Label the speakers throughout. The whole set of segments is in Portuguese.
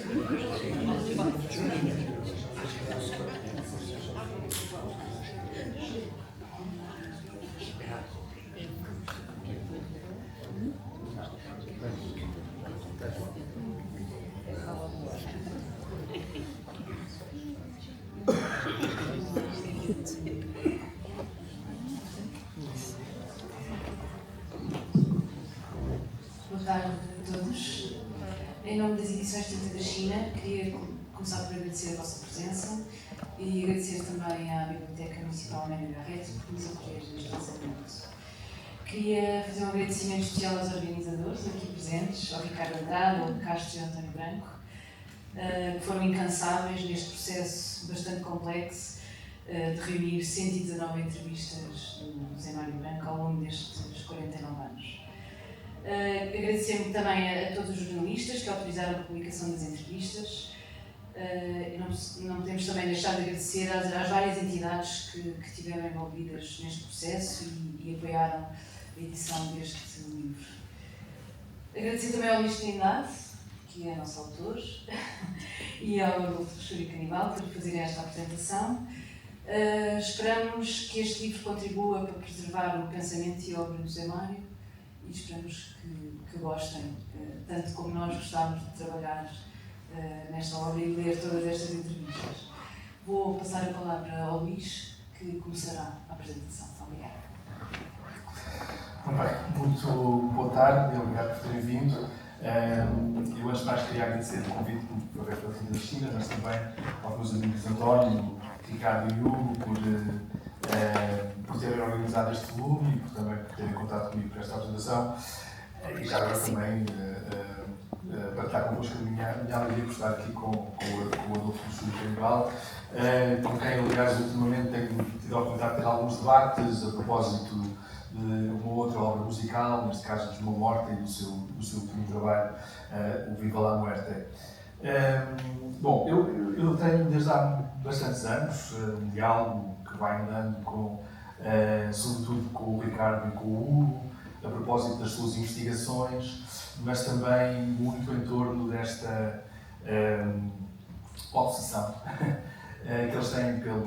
Speaker 1: Boa tarde a todos. Em nome das edições 30 da China, queria começar por agradecer a vossa presença e agradecer também à Biblioteca Municipal Amélia Garrett por nos acolher neste lançamento. Queria fazer um agradecimento especial aos organizadores aqui presentes, ao Ricardo Andrade, ao Castro e ao António Branco, que foram incansáveis neste processo bastante complexo de reunir 119 entrevistas do Zé Mário Branco ao longo destes 49 anos. Agradecer também a todos os jornalistas que autorizaram a publicação das entrevistas. Não podemos também deixar de agradecer às várias entidades que estiveram envolvidas neste processo e apoiaram a edição deste livro. Agradecer também ao Luís Trindade, que é nosso autor, e ao Adolfo Xúria Canibal por fazerem esta apresentação. Esperamos que este livro contribua para preservar o pensamento e a obra do Zé Mário e esperamos que gostem, tanto como nós gostámos de trabalhar nesta obra e ler todas estas entrevistas. Vou passar a palavra ao Luís, que começará a apresentação. Obrigada.
Speaker 2: Muito boa tarde e obrigado por terem vindo. Eu antes de mais queria agradecer o convite por ver pela Filha da China, mas também aos meus amigos António, Ricardo e Hugo por terem organizado este volume e por também terem contado comigo para esta apresentação. E já agora também partilhar convosco a minha alegria por estar aqui com o Adolfo Xúria Canibal, com quem, aliás, ultimamente tenho tido a oportunidade de ter alguns debates a propósito de uma outra obra musical, neste caso de João Morta e do seu último trabalho, o Viva la Muerte. Bom, eu tenho desde há bastantes anos um diálogo que vai andando sobretudo com o Ricardo e com o Hugo, a propósito das suas investigações, mas também muito em torno desta obsessão que eles têm pelo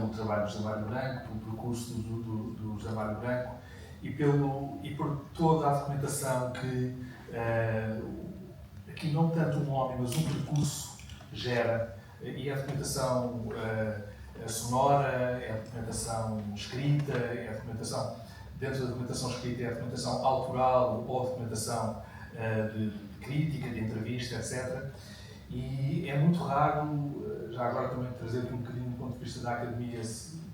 Speaker 2: trabalho do José Mário Branco, pelo percurso do José Mário Branco e por toda a documentação que, aqui não tanto um homem, mas um percurso gera, e a documentação sonora, é a documentação escrita, é a documentação, dentro da documentação escrita, é a documentação autoral ou a documentação de crítica, de entrevista, etc. E é muito raro, já agora também trazer aqui um bocadinho do ponto de vista da academia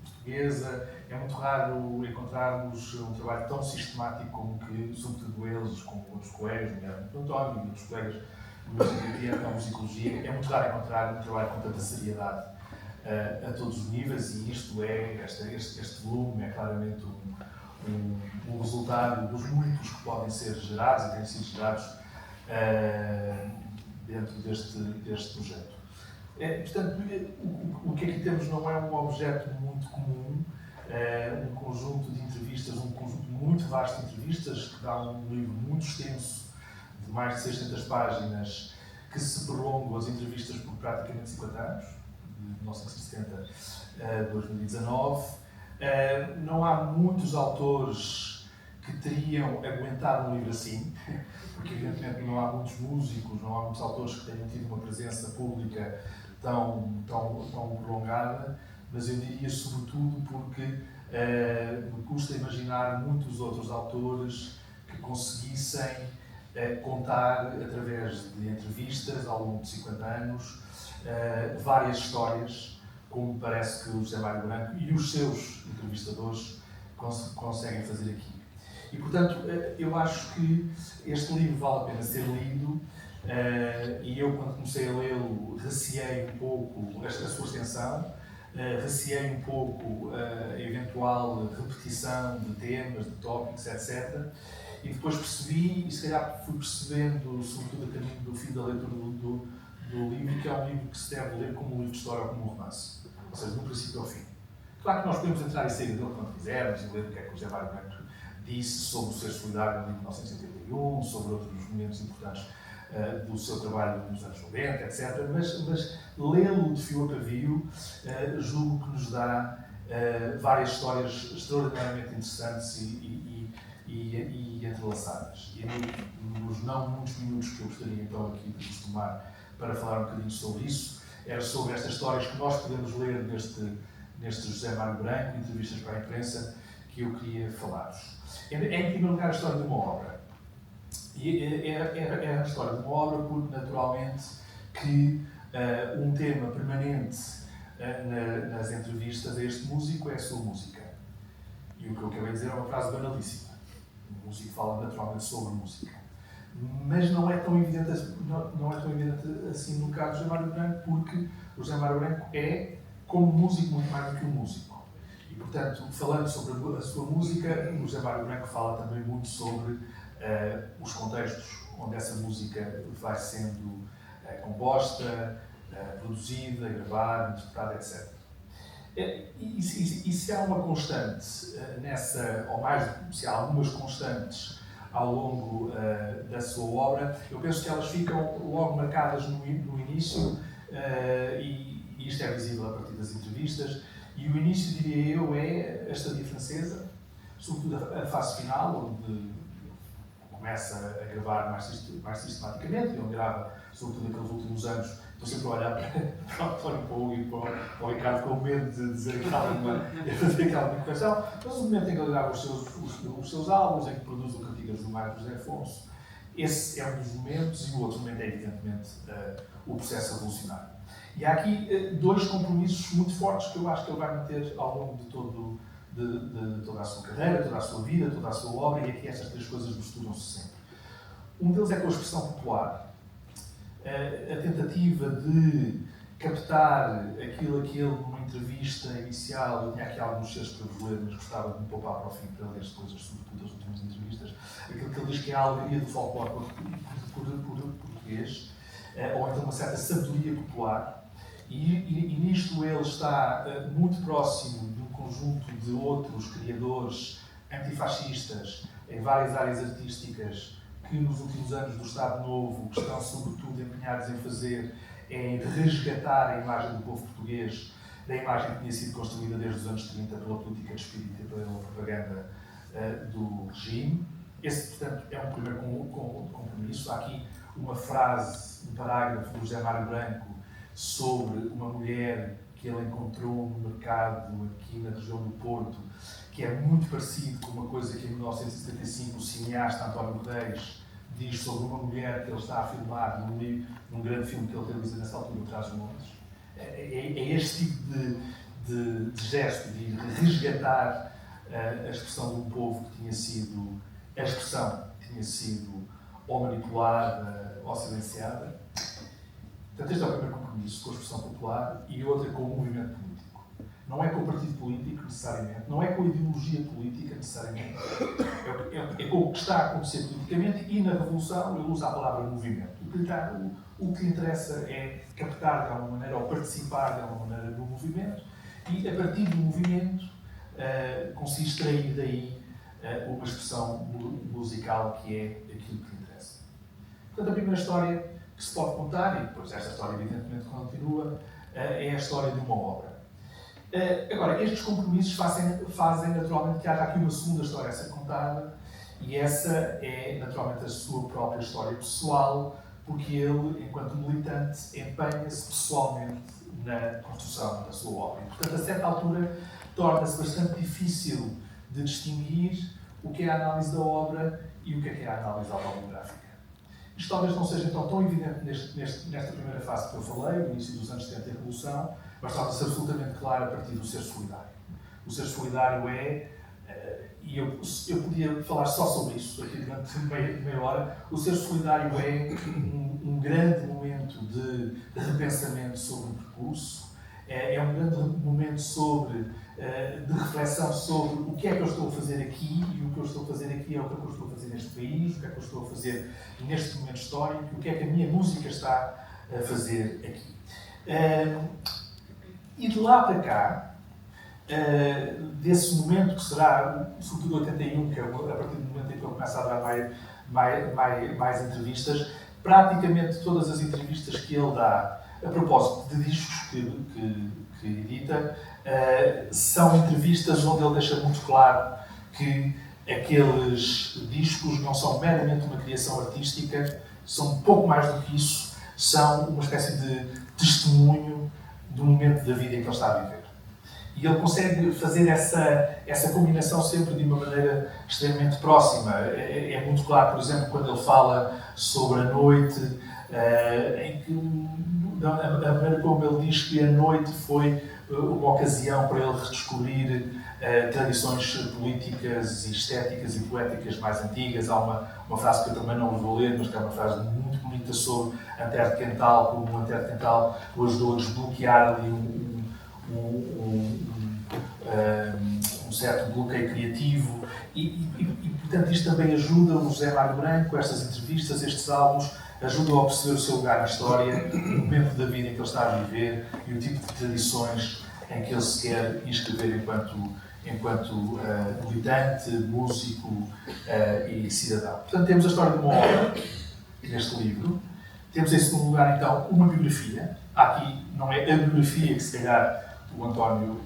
Speaker 2: portuguesa, é muito raro encontrarmos um trabalho tão sistemático como que, sobretudo eles, como outros colegas, nomeadamente o António e outros colegas da musicologia, é muito raro encontrar um trabalho com tanta seriedade a todos os níveis, e isto este volume é claramente um resultado dos muitos que podem ser gerados e têm sido gerados dentro deste projeto. Portanto, o que aqui temos não é um objeto muito comum, um conjunto de entrevistas, um conjunto muito vasto de entrevistas, que dá um livro muito extenso, de mais de 600 páginas, que se prolongam as entrevistas por praticamente 50 anos, de 1970 a 2019. Não há muitos autores que teriam aguentado um livro assim, porque evidentemente não há muitos músicos, não há muitos autores que tenham tido uma presença pública tão prolongada, mas eu diria sobretudo porque me custa imaginar muitos outros autores que conseguissem contar, através de entrevistas ao longo de 50 anos, várias histórias, como parece que o José Mário Branco e os seus entrevistadores conseguem fazer aqui. E, portanto, eu acho que este livro vale a pena ser lido, e eu, quando comecei a lê-lo, receei um pouco a sua extensão, receei um pouco a eventual repetição de temas, de tópicos, etc. E depois percebi, e se calhar fui percebendo, sobretudo a caminho do fim da leitura do livro, que é um livro que se deve ler como um livro de história ou como um romance. Ou seja, do princípio ao fim. Claro que nós podemos entrar e sair dele quando quisermos, e ler o que é que o José Mário Branco disse sobre o ser solidário em 1981, sobre outros momentos importantes do seu trabalho nos anos 90, etc. Mas lê-lo de fio a pavio, julgo que nos dá várias histórias extraordinariamente interessantes e entrelaçadas. E nos não muitos minutos que eu gostaria então aqui de vos tomar para falar um bocadinho sobre isso, era sobre estas histórias que nós podemos ler neste José Mário Branco, entrevistas para a imprensa, que eu queria falar-vos. Em primeiro lugar, a história de uma obra. E é a história de uma obra porque, naturalmente, que um tema permanente nas entrevistas a este músico é a sua música. E o que eu acabei de dizer é uma frase banalíssima. O músico fala naturalmente sobre música. Mas não é tão evidente assim no caso do José Mário Branco, porque o José Mário Branco é, como músico, muito mais do que um músico. E, portanto, falando sobre a sua música, o José Mário Branco fala também muito sobre os contextos onde essa música vai sendo composta, produzida, gravada, interpretada, etc. E se há uma constante ou se há algumas constantes ao longo da sua obra, eu penso que elas ficam logo marcadas no início, e isto é visível a partir das entrevistas, e o início, diria eu, é a estadia francesa, sobretudo a fase final, onde começa a gravar mais sistematicamente, e onde grava, sobretudo naqueles últimos anos. Estou sempre a olhar para o Paulo e para o Ricardo com medo de dizer aquela correção, mas o momento em que ele grava os seus álbuns, em que produz o Cantigas do Mar de José Afonso, esse é um dos momentos, e o outro momento é, evidentemente, o processo revolucionário. E há aqui dois compromissos muito fortes que eu acho que ele vai manter ao longo de toda a sua carreira, toda a sua vida, toda a sua obra, e aqui estas três coisas misturam-se sempre. Um deles é com a expressão popular, a tentativa de captar aquilo que ele, numa entrevista inicial, eu tinha aqui alguns textos para vos ler, mas gostava de me poupar para o fim para ler as coisas, sobretudo as últimas entrevistas, aquilo que ele diz que é a alegria do folclore português, ou então uma certa sabedoria popular, e nisto ele está muito próximo de um conjunto de outros criadores antifascistas em várias áreas artísticas que nos últimos anos do Estado Novo, que estão sobretudo empenhados em fazer, é em resgatar a imagem do povo português, da imagem que tinha sido construída desde os anos 30 pela política de espírito e pela propaganda do regime. Esse, portanto, é um primeiro compromisso. Há aqui uma frase, um parágrafo do José Mário Branco sobre uma mulher que ele encontrou no mercado aqui na região do Porto, que é muito parecido com uma coisa que em 1975 o cineasta António Guterres diz sobre uma mulher que ele está a filmar num grande filme que ele realiza nessa altura, Trás-os-Montes. É este tipo de gesto, de resgatar a expressão de um povo que tinha sido, a expressão tinha sido ou manipulada ou silenciada. Portanto, este é o primeiro compromisso com a expressão popular, e outro é com o movimento político. Não é com o partido político, necessariamente, não é com a ideologia política, necessariamente, é com o que está a acontecer politicamente, e na Revolução ele usa a palavra movimento. O que lhe interessa é captar de alguma maneira, ou participar de alguma maneira no movimento, e a partir do movimento conseguir extrair daí uma expressão musical que é aquilo que lhe interessa. Portanto, a primeira história que se pode contar, e depois esta história evidentemente continua, é a história de uma obra. Agora, estes compromissos fazem naturalmente que haja aqui uma segunda história a ser contada, e essa é naturalmente a sua própria história pessoal, porque ele, enquanto militante, empenha-se pessoalmente na construção da sua obra. E, portanto, a certa altura, torna-se bastante difícil de distinguir o que é a análise da obra e o que é a análise autobiográfica. Isto talvez não seja então tão evidente nesta primeira fase que eu falei, no início dos anos 70 e a Revolução, mas torna-se absolutamente claro a partir do ser solidário. O ser solidário e eu podia falar só sobre isso aqui durante meia hora, o ser solidário é um grande momento de repensamento sobre o percurso, é um grande momento de reflexão sobre o que é que eu estou a fazer aqui, e o que eu estou a fazer aqui é o que eu estou a fazer neste país, o que é que eu estou a fazer neste momento histórico, o que é que a minha música está a fazer aqui. E de lá para cá, desse momento que será, sobretudo 81, que é a partir do momento em que eu começo a dar mais entrevistas, praticamente todas as entrevistas que ele dá a propósito de discos que edita, são entrevistas onde ele deixa muito claro que aqueles discos não são meramente uma criação artística, são um pouco mais do que isso, são uma espécie de testemunho do momento da vida em que ele está a viver. E ele consegue fazer essa combinação sempre de uma maneira extremamente próxima. É muito claro, por exemplo, quando ele fala sobre a noite, em que a maneira como ele diz que a noite foi uma ocasião para ele redescobrir tradições políticas e estéticas e poéticas mais antigas. Há uma frase que eu também não vou ler, mas que é uma frase muito bonita sobre Antero de Quental, como o Antero de Quental o ajudou a desbloquear ali um certo bloqueio criativo e, portanto, isto também ajuda o José Mário Branco, estas entrevistas, estes álbuns, ajudam a perceber o seu lugar na história, o momento da vida em que ele está a viver e o tipo de tradições em que ele se quer inscrever enquanto militante, músico e cidadão. Portanto, temos a história de uma obra neste livro. Temos, em segundo lugar, então, uma biografia. Aqui não é a biografia que, se calhar, o António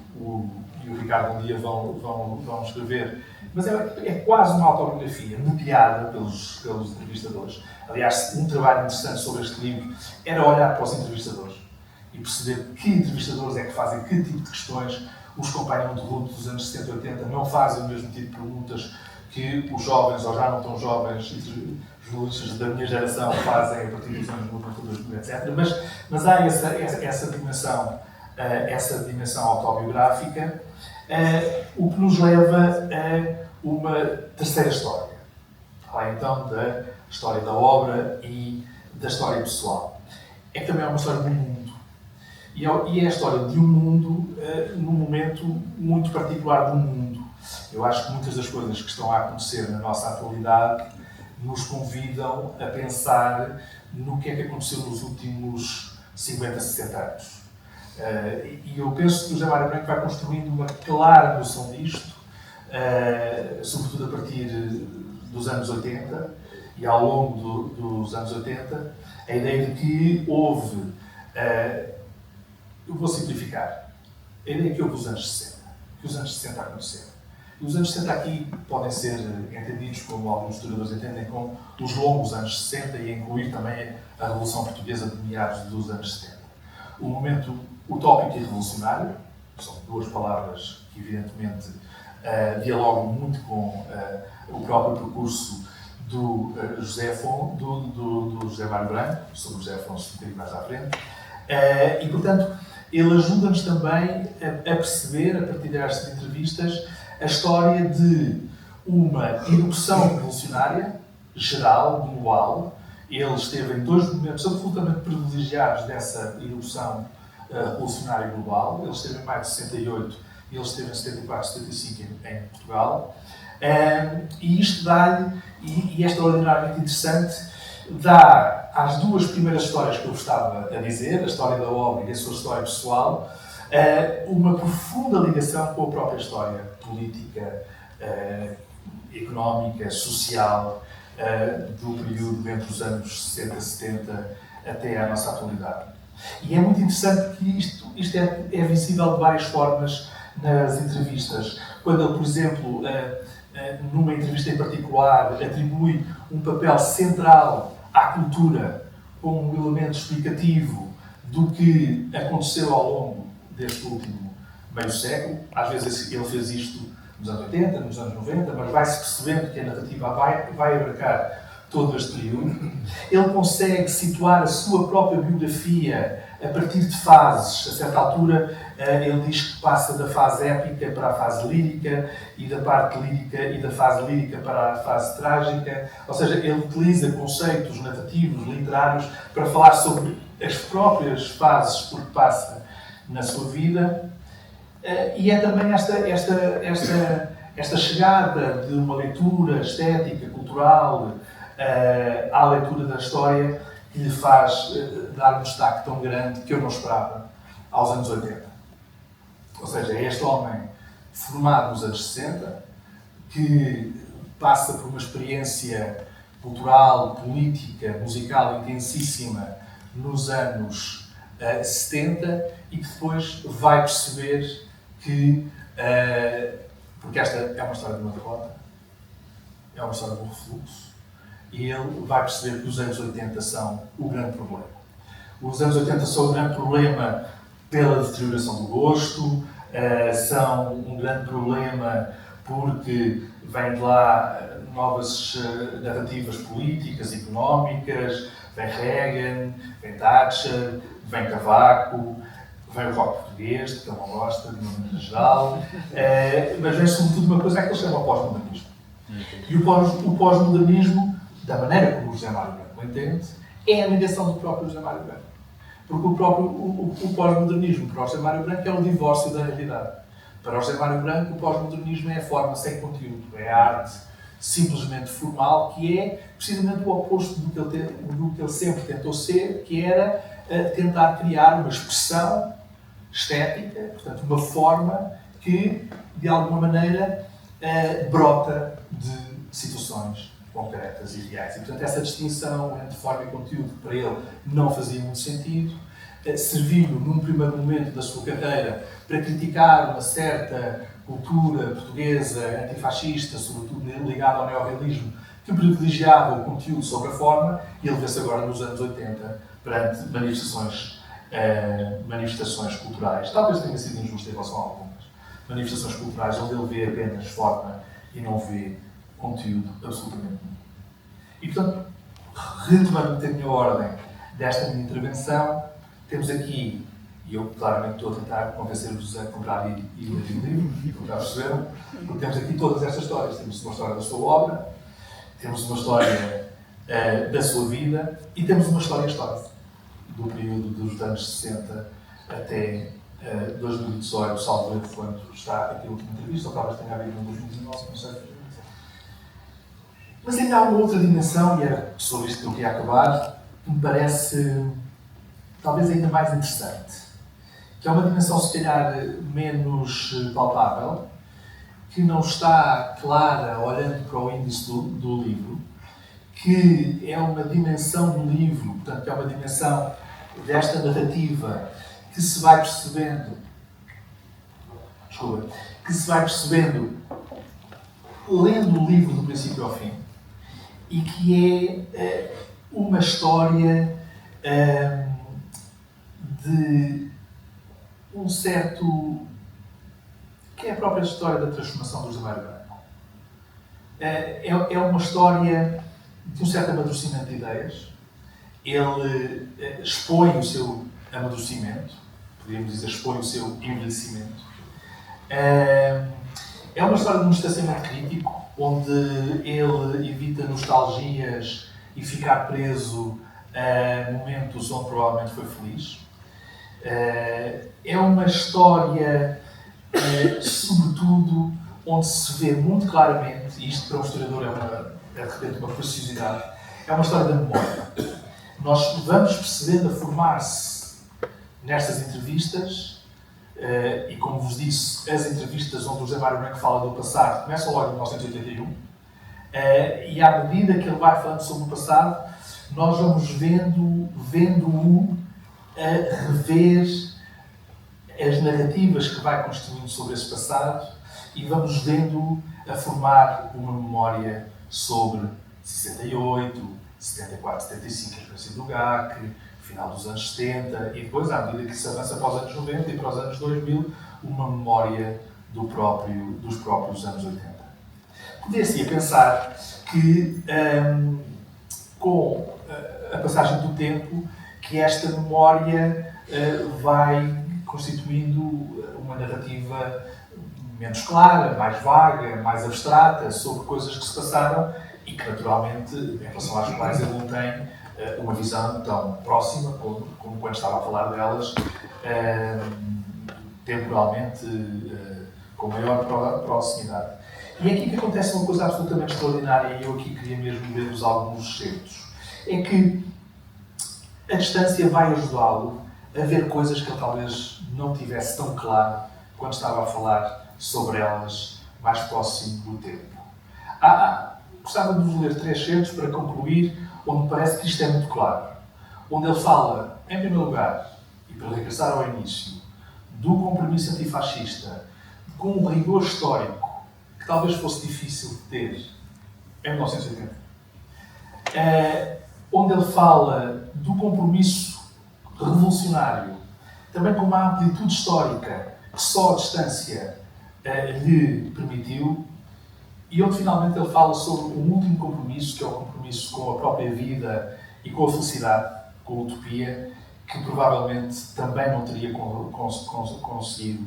Speaker 2: e o Ricardo um dia vão escrever, mas é quase uma autobiografia, mediada pelos entrevistadores. Aliás, um trabalho interessante sobre este livro era olhar para os entrevistadores e perceber que entrevistadores é que fazem que tipo de questões. Os companheiros de ruta dos anos 70 e 80 não fazem o mesmo tipo de perguntas que os jovens, ou já não tão jovens, jornalistas da minha geração fazem a partir dos anos 90, etc. Mas há essa dimensão autobiográfica, o que nos leva a uma terceira história. Além então da história da obra e da história pessoal. É que também é uma história de um mundo. E é a história de um mundo num momento muito particular do mundo. Eu acho que muitas das coisas que estão a acontecer na nossa atualidade nos convidam a pensar no que é que aconteceu nos últimos 50, 60 anos. E eu penso que o José Mário Branco vai construindo uma clara noção disto, sobretudo a partir dos anos 80 e ao longo dos anos 80, a ideia de que houve, eu vou simplificar, a ideia que houve os anos 60, que os anos 60 aconteceram. E os anos 60 aqui podem ser entendidos, como alguns historiadores entendem, como os longos anos 60 e incluir também a Revolução Portuguesa de meados dos anos 70. O momento utópico e revolucionário, são duas palavras que evidentemente dialogam muito com o próprio percurso do José Mário Branco, sobre o José Afonso um bocadinho mais à frente, e portanto ele ajuda-nos também a perceber, a partir destas entrevistas, a história de uma erupção revolucionária, geral, global. Ele esteve em dois momentos absolutamente privilegiados dessa erupção revolucionária global. Ele esteve em maio de 68 e ele esteve em 74, 75 em Portugal. E isto dá-lhe, e é extraordinariamente interessante, dá às duas primeiras histórias que eu estava a dizer, a história da obra e a sua história pessoal, uma profunda ligação com a própria história política, económica, social, do período entre os anos 60 e 70 até à nossa atualidade. E é muito interessante que isto é visível de várias formas nas entrevistas. Quando ele, por exemplo, numa entrevista em particular, atribui um papel central à cultura como um elemento explicativo do que aconteceu ao longo deste último meio século. Às vezes ele fez isto nos anos 80, nos anos 90, mas vai-se percebendo que a narrativa vai abarcar todo este período. Ele consegue situar a sua própria biografia a partir de fases. A certa altura, ele diz que passa da fase épica para a fase lírica e da parte lírica e da fase lírica para a fase trágica. Ou seja, ele utiliza conceitos narrativos, literários, para falar sobre as próprias fases por que passa na sua vida. E é também esta chegada de uma leitura estética, cultural, à leitura da história, que lhe faz dar um destaque tão grande que eu não esperava aos anos 80. Ou seja, é este homem formado nos anos 60, que passa por uma experiência cultural, política, musical intensíssima nos anos 70 e que depois vai perceber que, porque esta é uma história de uma derrota, é uma história de um refluxo, e ele vai perceber que os anos 80 são o grande problema. Os anos 80 são o grande problema pela deterioração do gosto, são um grande problema porque vêm de lá novas narrativas políticas, económicas, vem Reagan, vem Thatcher, vem Cavaco, vem o rock português, que ele não gosta, de uma maneira geral, mas vem sobretudo uma coisa que ele chama o pós-modernismo. E o pós-modernismo, da maneira como o José Mário Branco entende, é a negação do próprio José Mário Branco. Porque o pós-modernismo para o José Mário Branco é o divórcio da realidade. Para o José Mário Branco, o pós-modernismo é a forma sem conteúdo, é a arte simplesmente formal, que é precisamente o oposto do que ele sempre tentou ser, que era tentar criar uma expressão estética, portanto, uma forma que, de alguma maneira, brota de situações concretas e reais. E, portanto, essa distinção entre forma e conteúdo, para ele, não fazia muito sentido. Serviu, num primeiro momento da sua carreira, para criticar uma certa cultura portuguesa antifascista, sobretudo ligada ao neorrealismo, que privilegiava o conteúdo sobre a forma, e ele vê-se agora nos anos 80 perante manifestações culturais. Talvez tenha sido injusto em relação a algumas manifestações culturais, onde ele vê apenas forma e não vê conteúdo absolutamente nenhum. E, portanto, retomando um bocadinho a ordem desta minha intervenção, temos aqui, e eu claramente estou a tentar convencer o José a comprar e ler o livro, como já perceberam, porque temos aqui todas estas histórias. Temos uma história da sua obra, temos uma história da sua vida e temos uma história histórica do período dos anos 60 até 2018, salvo erro, quando está aqui a última entrevista, ou talvez tenha havido em 2019, não sei. Mas ainda há uma outra dimensão, e era sobre isto que eu queria acabar, que me parece talvez ainda mais interessante, que é uma dimensão se calhar menos palpável, que não está clara olhando para o índice do livro, que é uma dimensão do livro, portanto, que é uma dimensão desta narrativa que se vai percebendo, lendo o livro do princípio ao fim, e que é uma história de um certo... que é a própria história da transformação do José Mário Branco. É uma história de um certo amadurecimento de ideias. Ele expõe o seu amadurecimento, podríamos dizer, expõe o seu envelhecimento. É uma história de um distanciamento crítico, onde ele evita nostalgias e ficar preso a momentos onde provavelmente foi feliz. É uma história, sobretudo, onde se vê muito claramente, e isto para um historiador é de repente uma preciosidade, é uma história da memória. Nós vamos percebendo a formar-se nestas entrevistas, e como vos disse, as entrevistas onde o José Mário Branco fala do passado começam logo em 1981, e à medida que ele vai falando sobre o passado, nós vamos vendo-o a rever as narrativas que vai construindo sobre esse passado e vamos vendo-o a formar uma memória sobre 68, 74, 75, a experiência do GAC, final dos anos 70 e depois, à medida que se avança para os anos 90 e para os anos 2000, uma memória dos próprios anos 80. Podia-se pensar que, com a passagem do tempo, que esta memória vai constituindo uma narrativa menos clara, mais vaga, mais abstrata, sobre coisas que se passaram e que, naturalmente, em relação às quais ele não tem uma visão tão próxima como quando estava a falar delas, temporalmente, com maior proximidade. E é aqui que acontece uma coisa absolutamente extraordinária, e eu aqui queria mesmo ler-vos alguns certos. É que a distância vai ajudá-lo a ver coisas que ele talvez não tivesse tão claro quando estava a falar sobre elas mais próximo do tempo. gostava de vos ler 3 certos para concluir, onde me parece que isto é muito claro. Onde ele fala, em primeiro lugar, e para regressar ao início, do compromisso antifascista, com um rigor histórico que talvez fosse difícil de ter em 1980. Onde ele fala do compromisso revolucionário, também com uma amplitude histórica que só a distância lhe permitiu, e onde finalmente ele fala sobre um último compromisso, que é o compromisso com a própria vida e com a felicidade, com a utopia, que provavelmente também não teria conseguido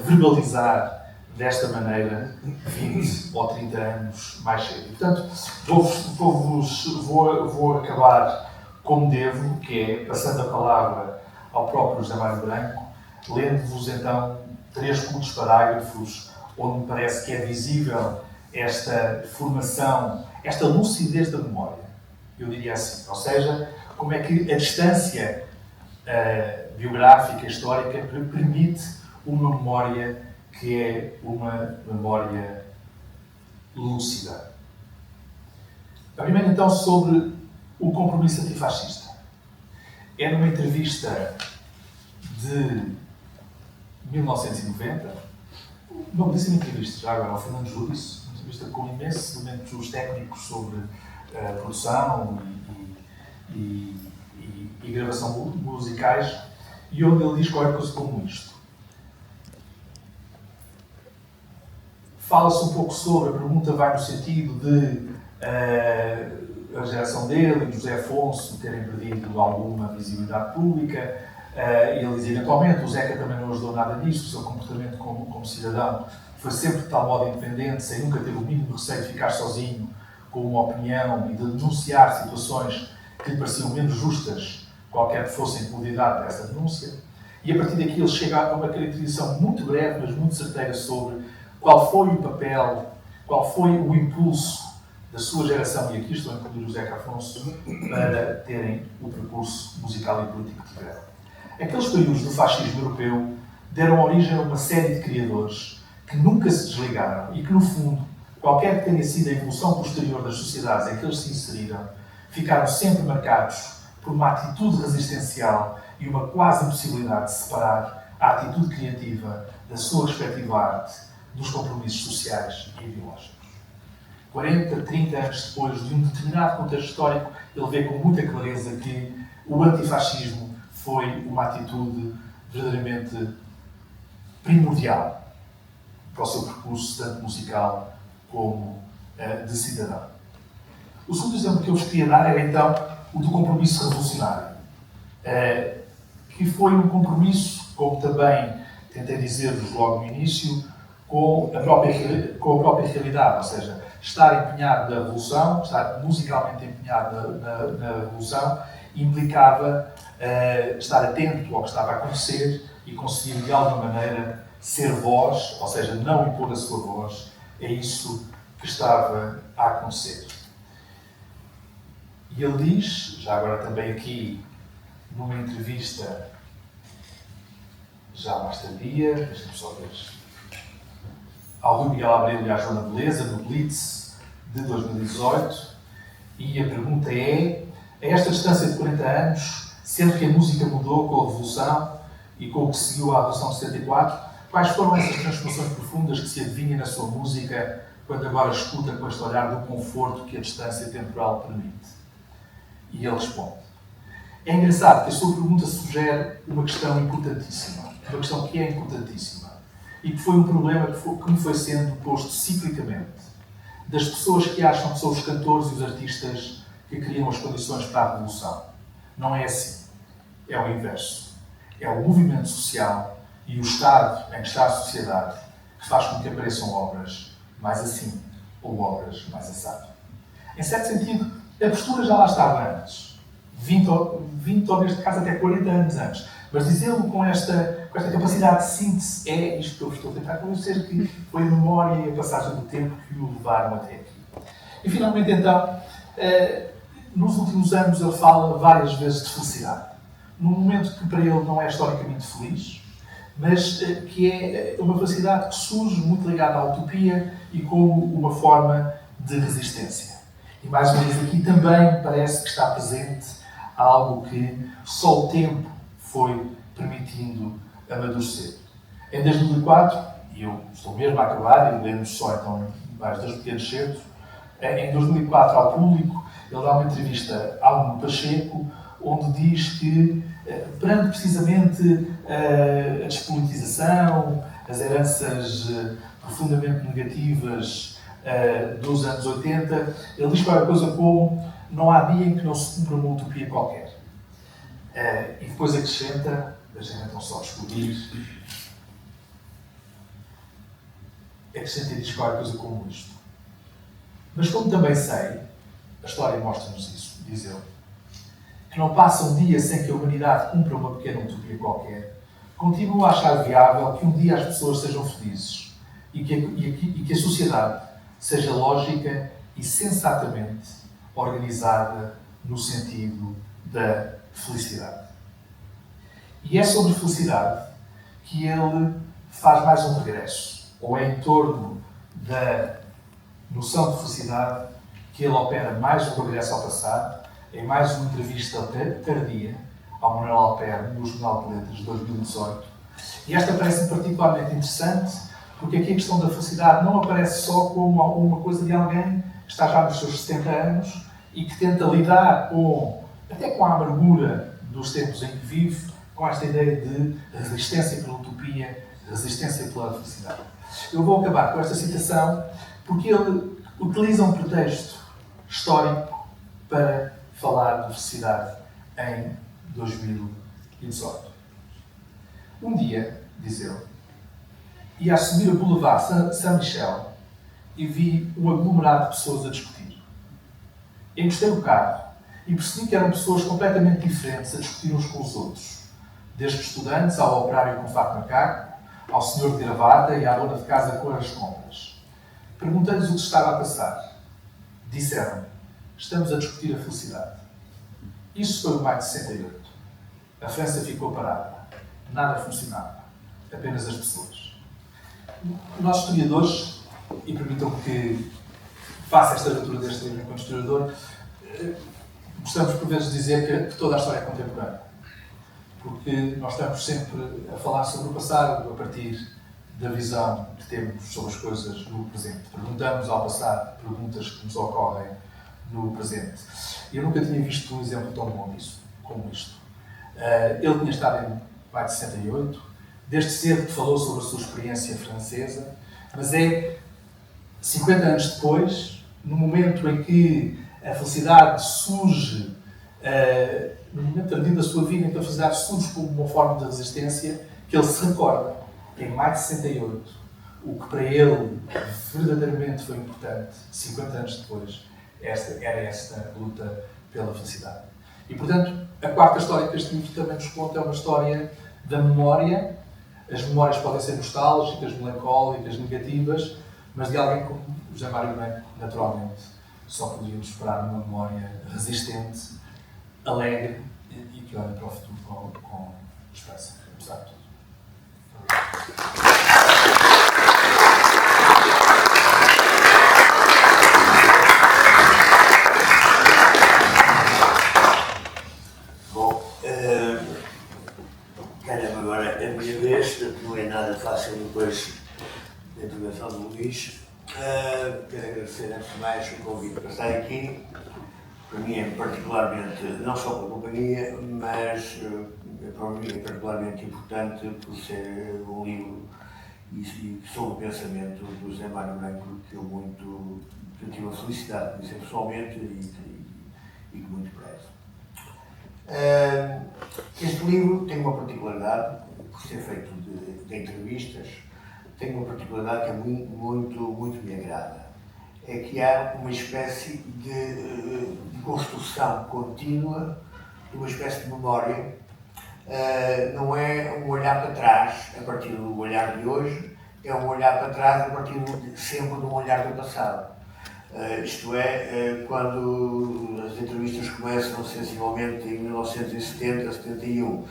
Speaker 2: verbalizar desta maneira 20 ou 30 anos mais cedo. E, portanto, vou acabar como devo, que é passando a palavra ao próprio José Mário Branco, lendo-vos então 3 curtos parágrafos onde me parece que é visível esta formação, esta lucidez da memória, eu diria assim. Ou seja, como é que a distância biográfica, histórica, permite uma memória que é uma memória lúcida. A primeira, então, sobre o compromisso antifascista. É numa entrevista de 1990, uma belíssima entrevista, já agora, ao Fernando Júdice, uma entrevista com imensos elementos técnicos sobre produção e gravação musicais, e onde ele diz qualquer coisa como isto. Fala-se um pouco sobre, a pergunta vai no sentido de a geração dele e José Afonso terem perdido alguma visibilidade pública. Ele diz, eventualmente, o Zeca também não ajudou nada nisso, o seu comportamento como cidadão foi sempre de tal modo independente, sem nunca ter o mínimo receio de ficar sozinho com uma opinião e de denunciar situações que lhe pareciam menos justas, qualquer que fosse a incomodidade dessa denúncia. E a partir daqui ele chega a uma caracterização muito breve, mas muito certeira sobre qual foi o papel, qual foi o impulso da sua geração, e aqui estou a incluir o Zeca Afonso, para terem o percurso musical e político que tiveram. Aqueles períodos do fascismo europeu deram origem a uma série de criadores que nunca se desligaram e que, no fundo, qualquer que tenha sido a evolução posterior das sociedades em que eles se inseriram, ficaram sempre marcados por uma atitude resistencial e uma quase impossibilidade de separar a atitude criativa da sua respectiva arte dos compromissos sociais e ideológicos. 40, 30 anos depois de um determinado contexto histórico, ele vê com muita clareza que o antifascismo foi uma atitude verdadeiramente primordial para o seu percurso, tanto musical como de cidadão. O segundo exemplo que eu vos queria dar era, então, o do compromisso revolucionário, que foi um compromisso, como também tentei dizer-vos logo no início, com a própria realidade, ou seja, estar empenhado na revolução, estar musicalmente empenhado na revolução, implicava estar atento ao que estava a acontecer e conseguir, de alguma maneira, ser voz, ou seja, não impor a sua voz, é isso que estava a acontecer. E ele diz, já agora também aqui, numa entrevista já mais tardia, deixa-me só ver, ao Rui Miguel Abreu e à Joana Beleza, no Blitz de 2018, e a pergunta é, a esta distância de 40 anos, sendo que a música mudou com a Revolução e com o que seguiu à Revolução de 74, quais foram essas transformações profundas que se adivinham na sua música quando agora escuta com este olhar do conforto que a distância temporal permite? E ele responde. É engraçado que a sua pergunta sugere uma questão importantíssima, uma questão que é importantíssima, e que foi um problema que me foi sendo posto ciclicamente, das pessoas que acham que são os cantores e os artistas que criam as condições para a revolução. Não é assim. É o inverso. É o movimento social e o estado em que está a sociedade que faz com que apareçam obras mais assim ou obras mais assado. Em certo sentido, a postura já lá estava antes. 20 ou neste caso até 40 anos antes. Mas dizê-lo com esta capacidade de síntese é isto que eu estou a tentar convencer, que foi a memória e a passagem do tempo que o levaram até aqui. E finalmente, então, nos últimos anos ele fala várias vezes de felicidade. Num momento que para ele não é historicamente feliz, mas que é uma felicidade que surge muito ligada à utopia e como uma forma de resistência. E mais uma vez aqui também parece que está presente algo que só o tempo foi permitindo amadurecer. Em 2004, e eu estou mesmo a acabar, e lemos só então mais 2 pequenos certos, em 2004 ao público, ele dá uma entrevista ao Nuno Pacheco, onde diz que, perante precisamente a despolitização, as heranças profundamente negativas dos anos 80, ele diz qualquer coisa como: não há dia em que não se cumpra uma utopia qualquer. E depois acrescenta, deixem-me então só descobrir, acrescenta e diz qualquer coisa como isto: mas como também sei, a história mostra-nos isso, diz ele, que não passa um dia sem que a humanidade cumpra uma pequena utopia qualquer, continuo a achar viável que um dia as pessoas sejam felizes e que a sociedade seja lógica e sensatamente organizada no sentido da felicidade. E é sobre felicidade que ele faz mais um regresso, ou é em torno da noção de felicidade que ele opera mais um regresso ao passado, em mais uma entrevista tardia ao Manuel Alperne, no Jornal de Letras de 2018. E esta parece-me particularmente interessante, porque aqui a questão da felicidade não aparece só como uma coisa de alguém que está já nos seus 70 anos e que tenta lidar até com a amargura dos tempos em que vive, com esta ideia de resistência pela utopia, resistência pela felicidade. Eu vou acabar com esta citação porque ele utiliza um pretexto histórico para falar de felicidade em 2018. Um dia, diz ele, ia a subir a Boulevard Saint-Michel e vi um aglomerado de pessoas a discutir. Encostei o carro e percebi que eram pessoas completamente diferentes a discutir uns com os outros, desde estudantes ao operário com fato macaco, ao senhor de gravata e à dona de casa com as compras. Perguntei-lhes o que estava a passar. Disseram-me: estamos a discutir a felicidade. Isso foi o maio de 68. A França ficou parada. Nada funcionava. Apenas as pessoas. Nós, historiadores, e permitam-me que faça esta leitura deste livro enquanto historiador, gostamos por vezes de dizer que toda a história é contemporânea. Porque nós estamos sempre a falar sobre o passado a partir da visão que temos sobre as coisas no presente. Perguntamos ao passado perguntas que nos ocorrem no presente. Eu nunca tinha visto um exemplo tão bom disso, como isto. Ele tinha estado em maio de 68, desde cedo que falou sobre a sua experiência francesa, mas é 50 anos depois, no momento em que a felicidade surge, no momento tardio da sua vida em que a felicidade surge como uma forma de resistência, que ele se recorda que em maio de 68, o que para ele verdadeiramente foi importante, 50 anos depois, era esta luta pela felicidade. E, portanto, a quarta história que este livro também nos conta é uma história da memória. As memórias podem ser nostálgicas, melancólicas, negativas, mas de alguém como José Mário Branco, naturalmente, só podíamos esperar uma memória resistente, alegre e que olha para o futuro com esperança, apesar de tudo.
Speaker 3: Calha-me agora a minha vez, não é nada fácil depois da intervenção do Luís. Quero agradecer antes de mais o convite para estar aqui. Para mim é particularmente, não só pela companhia, mas para mim é particularmente importante por ser um livro e sobre o pensamento do José Mário Branco que eu tive a felicidade de conhecer pessoalmente e que muito prezo. Este livro tem uma particularidade, por ser feito de entrevistas, tem uma particularidade que é muito me agrada. É que há uma espécie de construção contínua, de uma espécie de memória. Não é um olhar para trás a partir do olhar de hoje, é um olhar para trás a partir sempre de um olhar do passado. Isto é, quando as entrevistas começam sensivelmente em 1970, 71,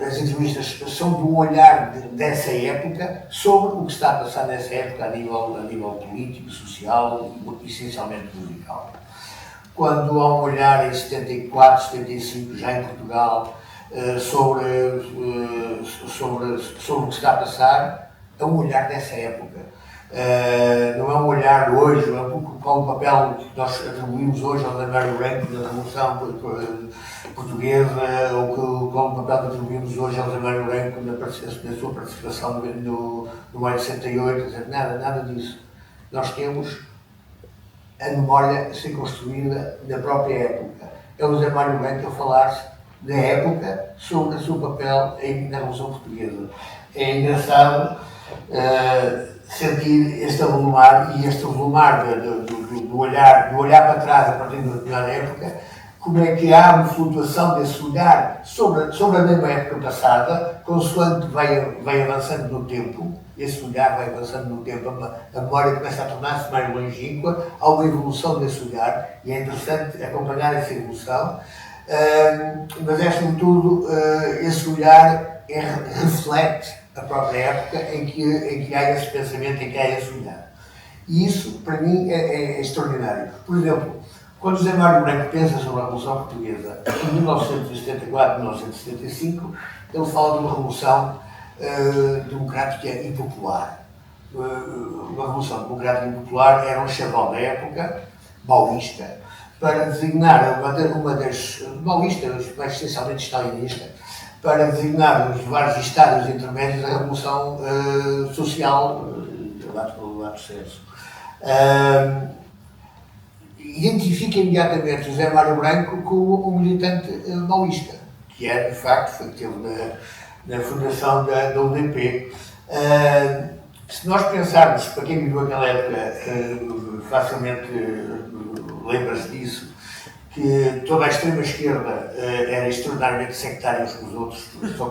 Speaker 3: as entrevistas são de um olhar dessa época sobre o que está a passar nessa época a nível político, social e essencialmente musical. Quando há um olhar em 74, 75, já em Portugal, sobre o que está a passar, é um olhar dessa época. Não é um olhar de hoje, não é qual o papel que nós atribuímos hoje ao Mário Branco na Revolução Portuguesa, ou qual o papel que atribuímos hoje ao Mário Branco na sua participação no maio de 68, nada disso. Nós temos a memória a ser construída na própria época. É o José Mário Branco a falar da época sobre o seu papel na Revolução Portuguesa. É engraçado sentir este avolumar e este avolumar do olhar para trás a partir de uma determinada época, como é que há uma flutuação desse olhar sobre a mesma época passada, consoante vai avançando no tempo, esse olhar vai avançando no tempo, a memória começa a tornar-se mais longínqua, há uma evolução desse olhar, e é interessante acompanhar essa evolução, mas é sobretudo esse olhar reflete a própria época em que há esse pensamento, em que há esse olhar. E isso, para mim, é extraordinário. Por exemplo, quando José Mário Branco pensa sobre a Revolução Portuguesa, em 1974, 1975, ele fala de uma revolução democrática e popular. Uma revolução democrática e popular era um chavão da época, maoísta, para designar uma das maoístas, mais essencialmente stalinista, para designar os vários estádios intermédios da Revolução Social, pelo lato senso. Identifica imediatamente José Mário Branco como um militante maoísta, que é, de facto, foi que teve na fundação da UDP. Se nós pensarmos, para quem viveu aquela época, facilmente lembra-se disso, que toda a extrema-esquerda era extraordinariamente sectária uns com os outros, só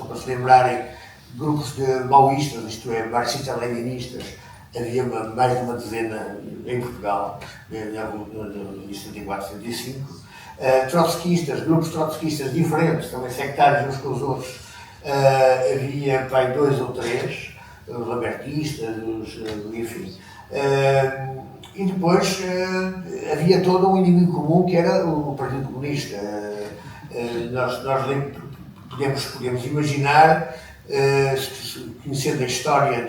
Speaker 3: para se lembrarem, grupos de maoístas, isto é, marxistas-leninistas, havia mais de uma dezena em Portugal, em 74, 75. Trotskistas, grupos trotskistas diferentes, também sectários uns com os outros, havia dois ou três, os lambertistas, enfim. E depois havia todo um inimigo comum que era o Partido Comunista. Nós podemos imaginar, conhecendo a história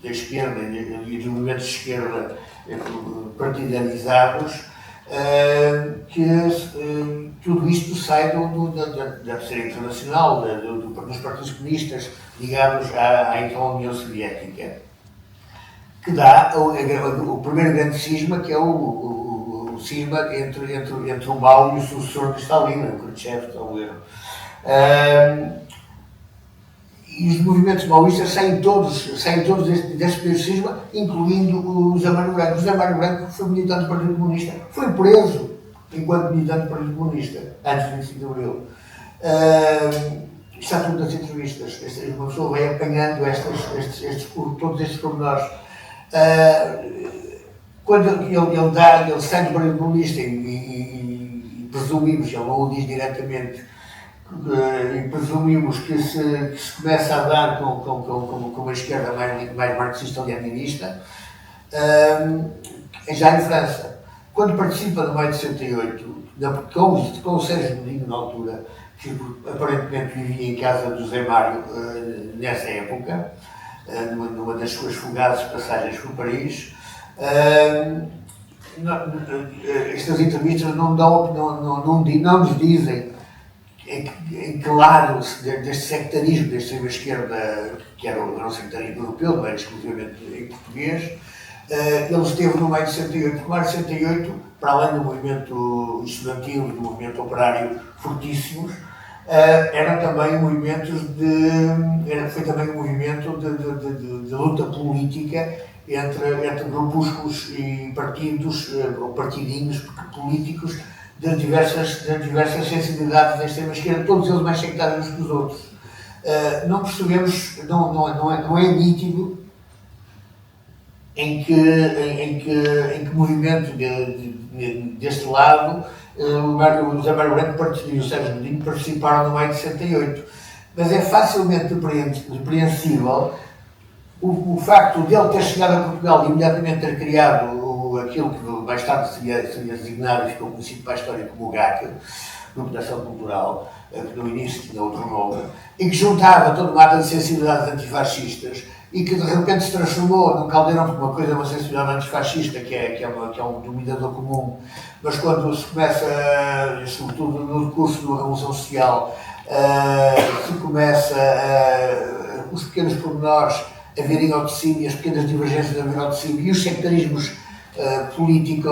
Speaker 3: da esquerda e dos movimentos de esquerda partidarizados, que tudo isto sai da Terceira Internacional, dos partidos comunistas ligados à então União Soviética, que dá o primeiro grande cisma, que é o cisma entre o Mao e o sucessor de Stalin, o Khrushchev, talvez erro. E os movimentos maoístas saem todos desse primeiro cisma, incluindo o José Mário Branco. O José Mário Branco foi militante do Partido Comunista, foi preso enquanto militante do Partido Comunista, antes do 25 de Abril. Está tudo nas entrevistas. Uma pessoa vai apanhando todos estes pormenores. Quando ele sai do Partido Comunista e presumimos, ele não o diz diretamente, e presumimos que se começa a dar com a esquerda mais marxista-leninista, já em França. Quando participa no maio de 68, com o Sérgio Godinho na altura, que aparentemente vivia em casa do José Mário nessa época, numa das suas fugazes passagens por Paris, estas entrevistas não nos dizem em que lado deste sectarismo da extrema-esquerda, que era um sectarismo europeu, não era exclusivamente em português, ele esteve no maio de 68, porque o maio de 68, para além do movimento estudantil e do movimento operário fortíssimos, eram também movimentos foi também um movimento de luta política entre grupúsculos e partidos, ou partidinhos políticos, das diversas sensibilidades da extrema-esquerda, todos eles mais sectários uns que os outros. Não percebemos, não é nítido em que movimento deste lado o José Mário Branco e o Sérgio Godinho participaram no maio de 68. Mas é facilmente depreensível o facto de ele ter chegado a Portugal e imediatamente ter criado aquilo que mais tarde seria designado e ficou conhecido para a história como o GAC, Grupo de Ação Cultural, que no início tinha outro nome, e que juntava toda uma de sensibilidades antifascistas e que de repente se transformou num caldeirão, porque uma coisa é uma sensibilidade antifascista, que é um dominador comum, mas quando se começa, sobretudo no decurso de uma revolução social, se começa os pequenos pormenores a virem ao de cima e as pequenas divergências a virem ao de cima e os sectarismos políticos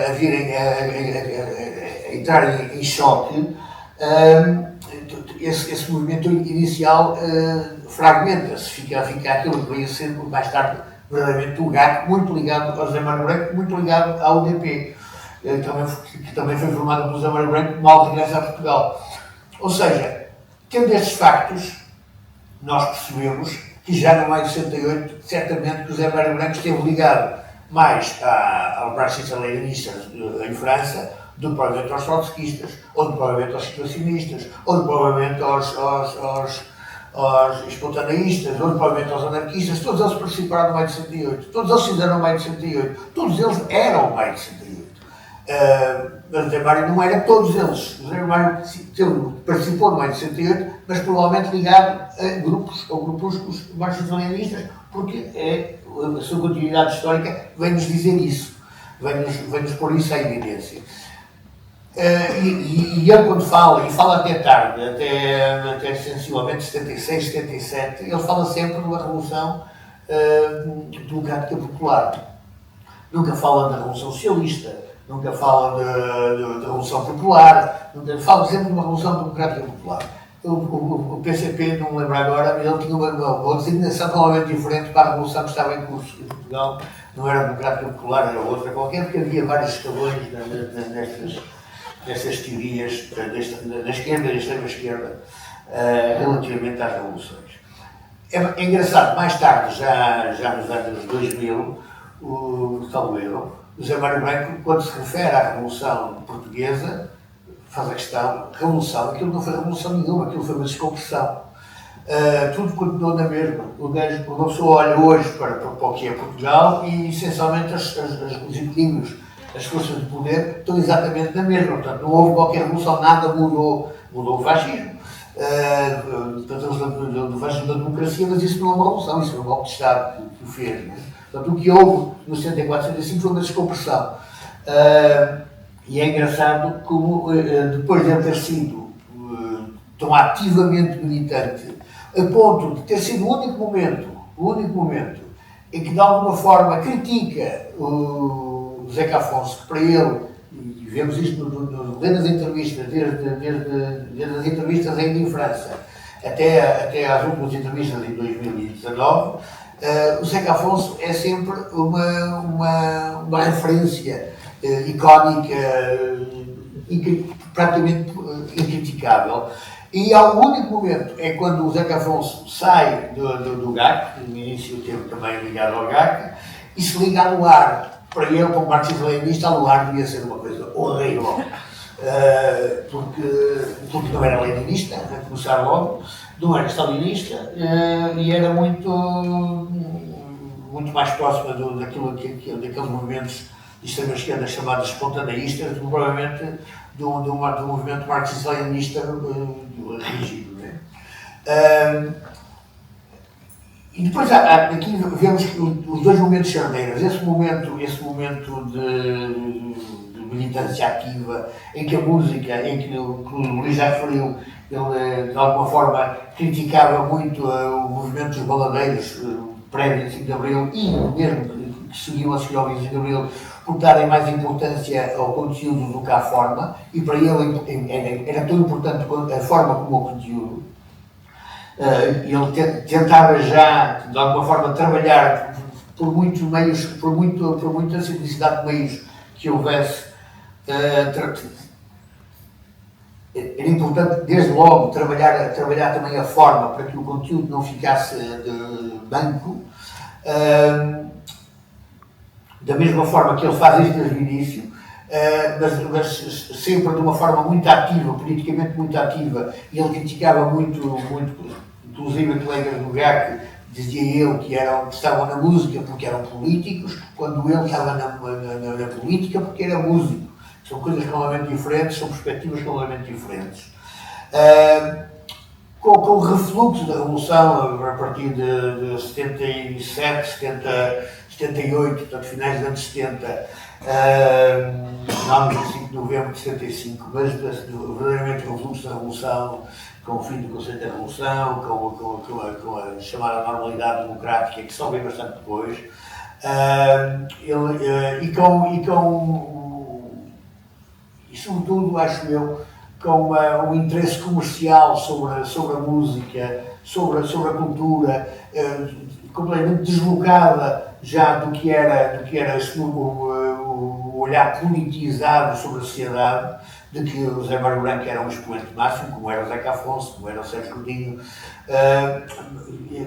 Speaker 3: a virem a entrarem em choque, esse movimento inicial fragmenta-se, fica aquilo que veio a ser mais tarde verdadeiramente o GAC, muito ligado ao José Mário Branco, muito ligado à UDP, que também foi formada pelo José Mário Branco mal regressa a Portugal. Ou seja, tendo estes factos, nós percebemos que já no maio de 68, certamente que o José Mário Branco esteve ligado mais ao marxistas-leninistas em França do que provavelmente aos trotskistas, ou do que provavelmente aos situacionistas, ou do que provavelmente aos espontaneístas, ou do que provavelmente aos anarquistas. Todos eles participaram no maio de 68, todos eles fizeram o maio de 68, todos eles eram o maio de 68. Mas o José Mário não era todos eles. O José Mário participou no maio de 68, mas provavelmente ligado a grupos ou grupúsculos marxistas-leninistas, porque a sua continuidade histórica vem-nos dizer isso, vem-nos pôr isso à evidência. E ele quando fala, e fala até tarde, até sensivelmente 76, 77, ele fala sempre de uma revolução democrática popular. Nunca fala da revolução socialista, nunca fala da revolução popular, fala sempre de uma revolução democrática popular. O PCP, não me lembro agora, ele tinha uma designação totalmente diferente para a revolução que estava em curso em Portugal. Não era democrática popular, era outra qualquer, porque havia vários escalões nestas teorias da esquerda e da extrema-esquerda relativamente às revoluções. É engraçado, mais tarde, já nos anos 2000, o José Mário Branco, quando se refere à Revolução Portuguesa, faz a questão, revolução, aquilo não foi revolução nenhuma, aquilo foi uma descompressão. Tudo continuou na mesma. Uma pessoa olha hoje para o que é Portugal e, essencialmente, os equilíbrios, as forças de poder estão exatamente na mesma. Portanto, não houve qualquer revolução, nada mudou. Mudou o fascismo. Do fascismo da democracia, mas isso não é uma revolução, isso é um golpe de Estado que o fez. Né? Portanto, o que houve no 74, 75 foi uma descompressão. E é engraçado como, depois de ele ter sido tão ativamente militante, a ponto de ter sido o único momento em que de alguma forma critica o Zeca Afonso, que para ele, e vemos isto desde as entrevistas, desde as entrevistas ainda em França, até às últimas entrevistas em 2019, o Zeca Afonso é sempre uma referência icónica, praticamente incriticável. E há um único momento, é quando o Zeca Afonso sai do GAC, no início teve também ligado ao GAC, e se liga a Luar. Para ele, como marxista-leninista, a Luar devia ser uma coisa horrível, porque não era leninista, a começar logo, não era stalinista, e era muito mais próxima daqueles movimentos de extrema-esquerda chamados espontaneístas, do que provavelmente de um movimento marxista-leninista rígido. Né? E depois aqui vemos os dois momentos chardeiros, esse momento de militância ativa, em que a música, em que o Luís já referiu, ele de alguma forma criticava muito o movimento dos baladeiros pré-25 de Abril e mesmo que seguiu a seguir ao 25 de Abril, por darem mais importância ao conteúdo do que à forma, e para ele era tão importante a forma como o conteúdo. Ele tentava já, de alguma forma, trabalhar por muitos meios, por muita simplicidade de meios que houvesse. Era importante, desde logo, trabalhar também a forma para que o conteúdo não ficasse de banco. Da mesma forma que ele faz isto desde o início, mas sempre de uma forma muito ativa, politicamente muito ativa, e ele criticava muito, inclusive colegas do GAC, dizia ele que estavam na música porque eram políticos, quando ele estava na política porque era músico. São coisas completamente diferentes, são perspectivas completamente diferentes. Com o refluxo da Revolução, a partir de 77, 78, portanto, finais dos anos 70, não no 25 de novembro de 75, mas verdadeiramente o refluxo da Revolução, com o fim do conceito da Revolução, com a chamada normalidade democrática, que só veio bastante depois, e sobretudo, acho eu, com o interesse comercial sobre a música, sobre a cultura, completamente deslocada já do que era o olhar politizado sobre a sociedade, de que o Zé Mário Branco era um expoente máximo, como era o Zeca Afonso, como era o Sérgio Godinho,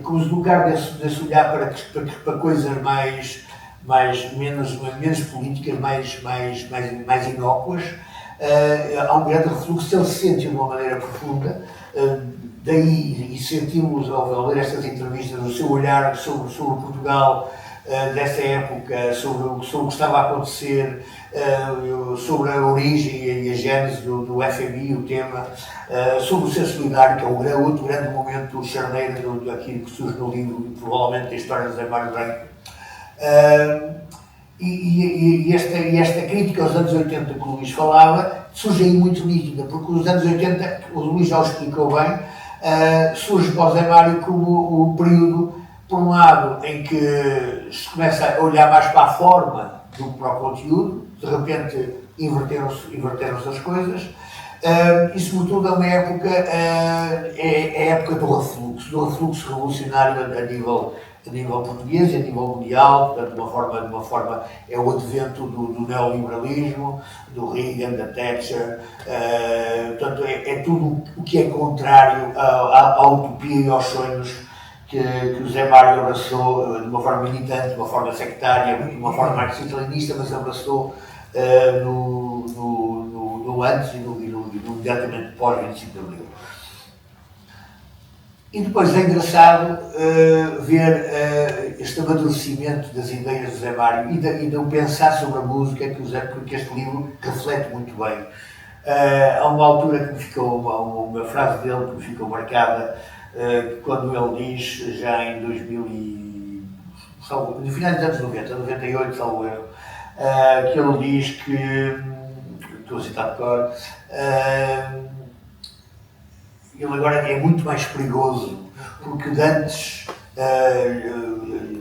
Speaker 3: com o deslocar desse olhar para coisas menos políticas, mais inócuas. Há um grande refluxo, ele se sente de uma maneira profunda, daí, e sentimos ao ler estas entrevistas, o seu olhar sobre Portugal dessa época, sobre o que estava a acontecer, sobre a origem e a gênese do FMI, o tema, sobre o ser solidário, que é outro grande momento charneiro daquilo que surge no livro, provavelmente da história de Zé Mário Branco. E esta crítica aos anos 80 que o Luís falava surge aí muito nítida, porque os anos 80, o Luís já o explicou bem, surge para o Zé Mário como o período, por um lado, em que se começa a olhar mais para a forma do que para o conteúdo, de repente inverteram-se as coisas, e sobretudo é uma época, é a época do refluxo revolucionário a nível português e a nível mundial, portanto, de uma forma é o advento do neoliberalismo, do Reagan, da Thatcher, portanto, é tudo o que é contrário à utopia e aos sonhos que o Zé Mário abraçou de uma forma militante, de uma forma sectária, de uma forma marxista-leninista, mas abraçou no antes e no imediatamente pós-25 de Abril. E depois é engraçado ver este amadurecimento das ideias do Zé Mário e de pensar sobre a música que este livro reflete muito bem. Há uma altura que me ficou, uma frase dele que me ficou marcada, quando ele diz, já em 2000 no final dos anos 90, 98, salvo erro, que ele diz que, estou a citar de cor, ele agora é muito mais perigoso, porque de antes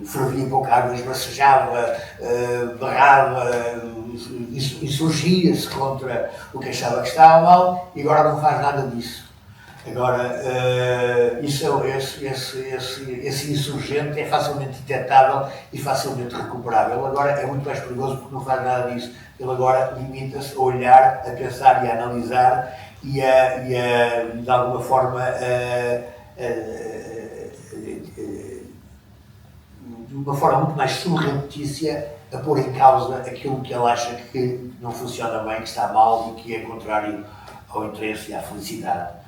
Speaker 3: fervia pouca água, esbracejava, barrava, insurgia-se contra o que achava que estava mal, e agora não faz nada disso. Agora, esse insurgente é facilmente detectável e facilmente recuperável. Agora é muito mais perigoso porque não faz nada disso. Ele agora limita-se a olhar, a pensar e a analisar e de alguma forma, de uma forma muito mais surretícia, a pôr em causa aquilo que ele acha que não funciona bem, que está mal e que é contrário ao interesse e à felicidade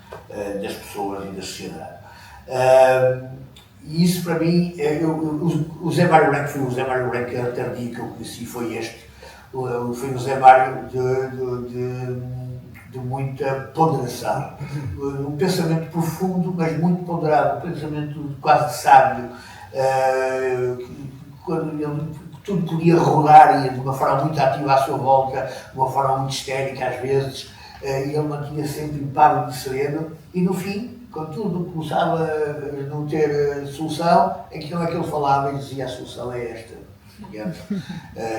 Speaker 3: das pessoas e da sociedade. E isso para mim, o Zé Mário Branco foi o Zé Mário Branco tardio que eu conheci, foi este. Foi o Zé Mário de muita ponderação, um pensamento profundo, mas muito ponderado, um pensamento quase sábio, quando ele tudo podia rodar e de uma forma muito ativa à sua volta, de uma forma muito histérica às vezes, e ele mantinha sempre impávido e sereno, e no fim, quando tudo começava a não ter solução, aquilo é que ele falava e dizia: a solução é esta, digamos,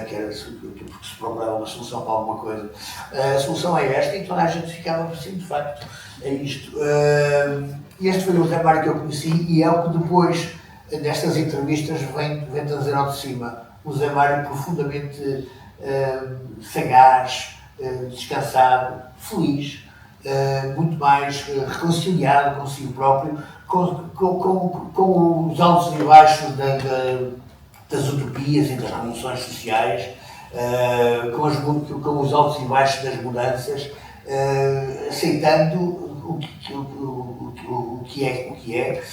Speaker 3: que era porque se procurava uma solução para alguma coisa. A solução é esta, e toda a gente ficava assim, de facto, é isto. Este foi o Zé Mário que eu conheci, e é o que depois, nestas entrevistas, vem trazer ao de cima. O Zé Mário profundamente sagaz, descansado, feliz, muito mais reconciliado consigo próprio, com os altos e baixos das utopias e das revoluções sociais, com os altos e baixos das mudanças, aceitando o que é,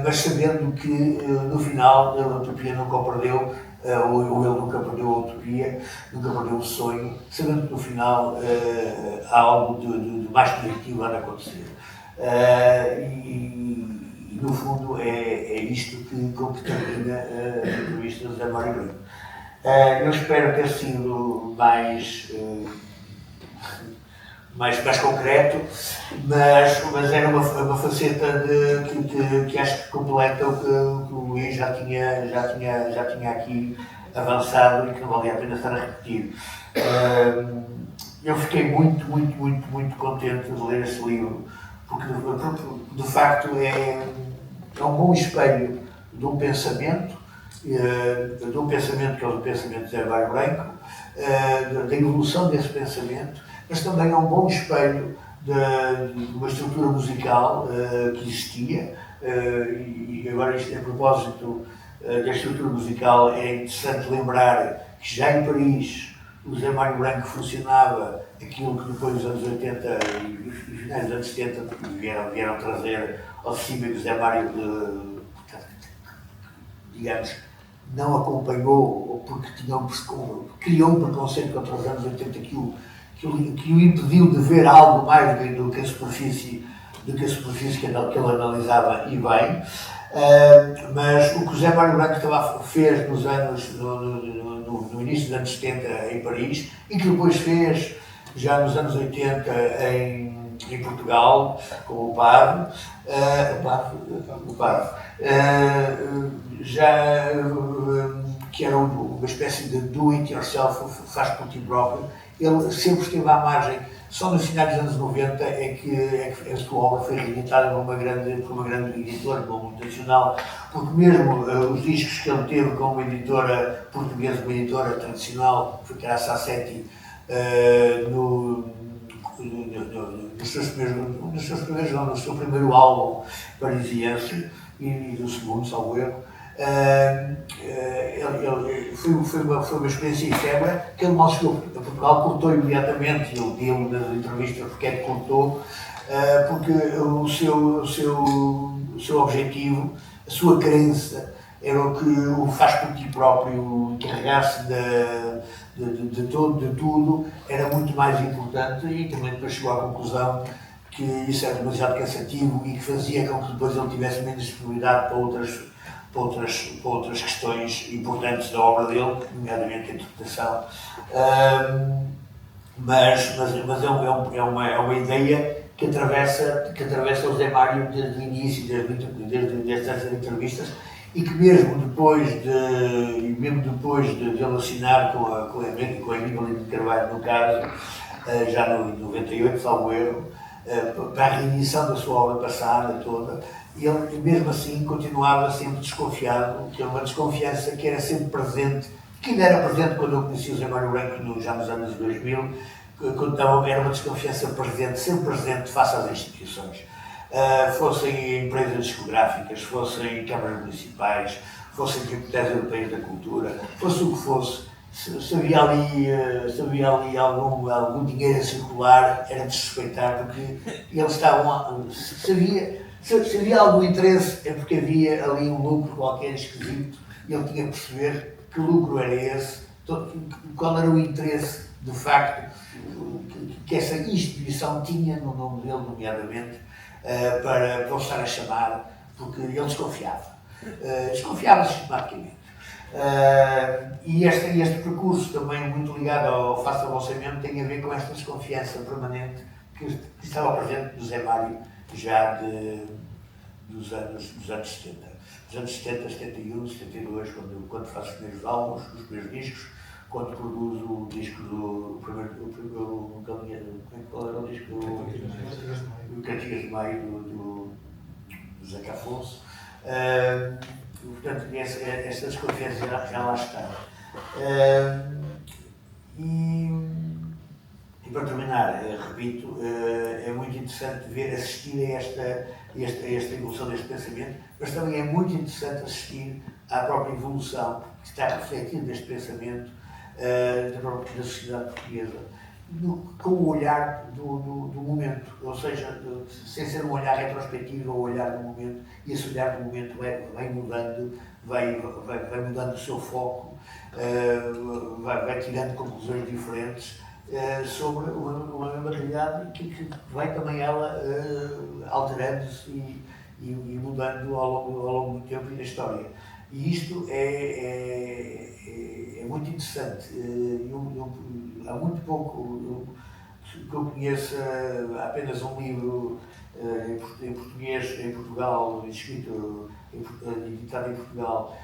Speaker 3: mas sabendo que no final a utopia nunca o perdeu, ou ele nunca perdeu a utopia, nunca perdeu o sonho, sabendo que no final há algo de mais positivo a acontecer. E no fundo é isto que termina a entrevista de José Mário Branco. Eu espero ter sido mais concreto, mas era uma faceta que acho que completa o que o Luís já tinha aqui avançado e que não valia a pena estar a repetir. Eu fiquei muito contente de ler este livro, porque de facto é um bom espelho de um pensamento, que é o pensamento de José Mário Branco, da evolução desse pensamento, mas também é um bom espelho de uma estrutura musical que existia, e agora isto a propósito da estrutura musical é interessante lembrar que já em Paris o José Mário Branco funcionava aquilo que depois dos anos 80 e finais dos anos 70 vieram trazer ao de cima, que o José Mário, digamos, não acompanhou, porque criou um preconceito contra os anos 80 que o impediu de ver algo mais do que a superfície que ele analisava, e bem. Mas o que o José Mário Branco fez no início dos anos 70 em Paris, e que depois fez já nos anos 80 em Portugal, com o Pavo, que era uma espécie de do-it-yourself, faz por ti próprio. Ele sempre esteve à margem. Só nos finais dos anos 90 é que a sua obra foi reeditada por uma grande editora, uma multinacional, porque mesmo os discos que ele teve com uma editora portuguesa, uma editora tradicional, que era a Sassetti, no seu primeiro álbum parisiense, e no segundo, salvo erro, foi uma experiência efêmera que ele mal chegou a Portugal, cortou imediatamente, e ele deu nas entrevistas porque é que cortou, porque o seu objetivo, a sua crença, era o que o faz por ti próprio, encarregar-se de tudo, era muito mais importante, e também depois chegou à conclusão que isso era demasiado cansativo e que fazia com que depois ele tivesse menos disponibilidade para outras questões importantes da obra dele, nomeadamente a interpretação. Mas é uma ideia que atravessa o José Mário desde o início, desde as entrevistas, e que mesmo depois de ele assinar com a Emília de Carvalho, no caso, já no 98, salvo erro, para a reinição da sua obra passada toda, ele mesmo assim continuava sempre desconfiado, que é uma desconfiança que era sempre presente, que ainda era presente quando eu conheci o José Mário Branco já nos anos 2000, era uma desconfiança sempre presente face às instituições. Fossem empresas discográficas, fossem câmaras municipais, fossem tributares europeias da cultura, fosse o que fosse, se havia ali algum dinheiro a circular, era de suspeitar, porque eles estavam se havia algum interesse, é porque havia ali um lucro qualquer esquisito, e ele tinha que perceber que lucro era esse, qual era o interesse, de facto, que essa instituição tinha no nome dele, nomeadamente, para o estar a chamar, porque ele desconfiava. Desconfiava sistematicamente. E este percurso, também muito ligado ao Face ao Orçamento, tem a ver com esta desconfiança permanente que estava presente no José Mário já dos anos 70. Dos anos 70, 71, 72, quando faço os primeiros álbuns, os primeiros discos, quando produzo o disco do primeiro qual era o disco? O Cantigas de Maio do Zeca Afonso. Portanto, esta desconfiança já lá está. E para terminar, repito, é muito interessante assistir a esta evolução deste pensamento, mas também é muito interessante assistir à própria evolução que está refletida neste pensamento da própria sociedade portuguesa, com o olhar do momento, ou seja, sem ser um olhar retrospectivo, o olhar do momento, e esse olhar do momento vai mudando, vai mudando o seu foco, vai tirando conclusões diferentes sobre uma mesma realidade que vai também ela alterando-se e mudando ao longo do tempo e da história. E isto é muito interessante. Há muito pouco que eu conheço apenas um livro em português, em Portugal, escrito, editado em Portugal,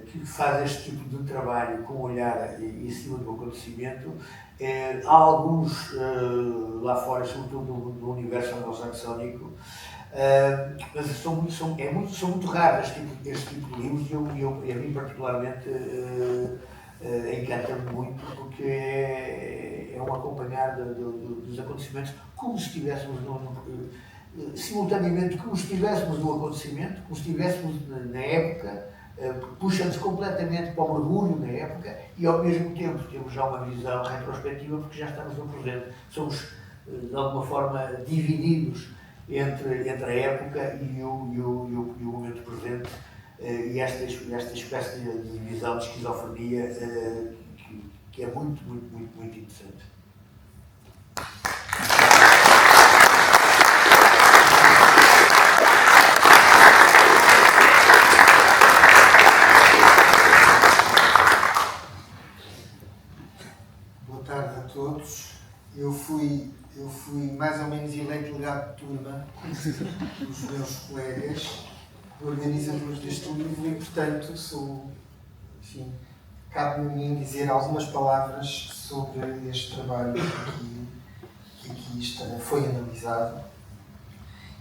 Speaker 3: que faz este tipo de trabalho com um olhar em cima do acontecimento. Há alguns lá fora, sobretudo no universo anglo-saxónico, mas são muito raros este tipo de livros, e a mim particularmente encanta-me muito, porque é um acompanhar dos acontecimentos como se estivéssemos simultaneamente, como se estivéssemos no acontecimento, como se estivéssemos na época, puxa-nos completamente para o mergulho na época, e ao mesmo tempo temos já uma visão retrospectiva, porque já estamos no presente. Somos de alguma forma divididos entre a época e o momento presente, e esta espécie de divisão, de esquizofrenia, que é muito interessante.
Speaker 4: Boa tarde a todos. Eu fui mais ou menos eleito legado de turma dos meus colegas, organizadores deste livro, e portanto cabe-me a mim dizer algumas palavras sobre este trabalho que aqui foi analisado.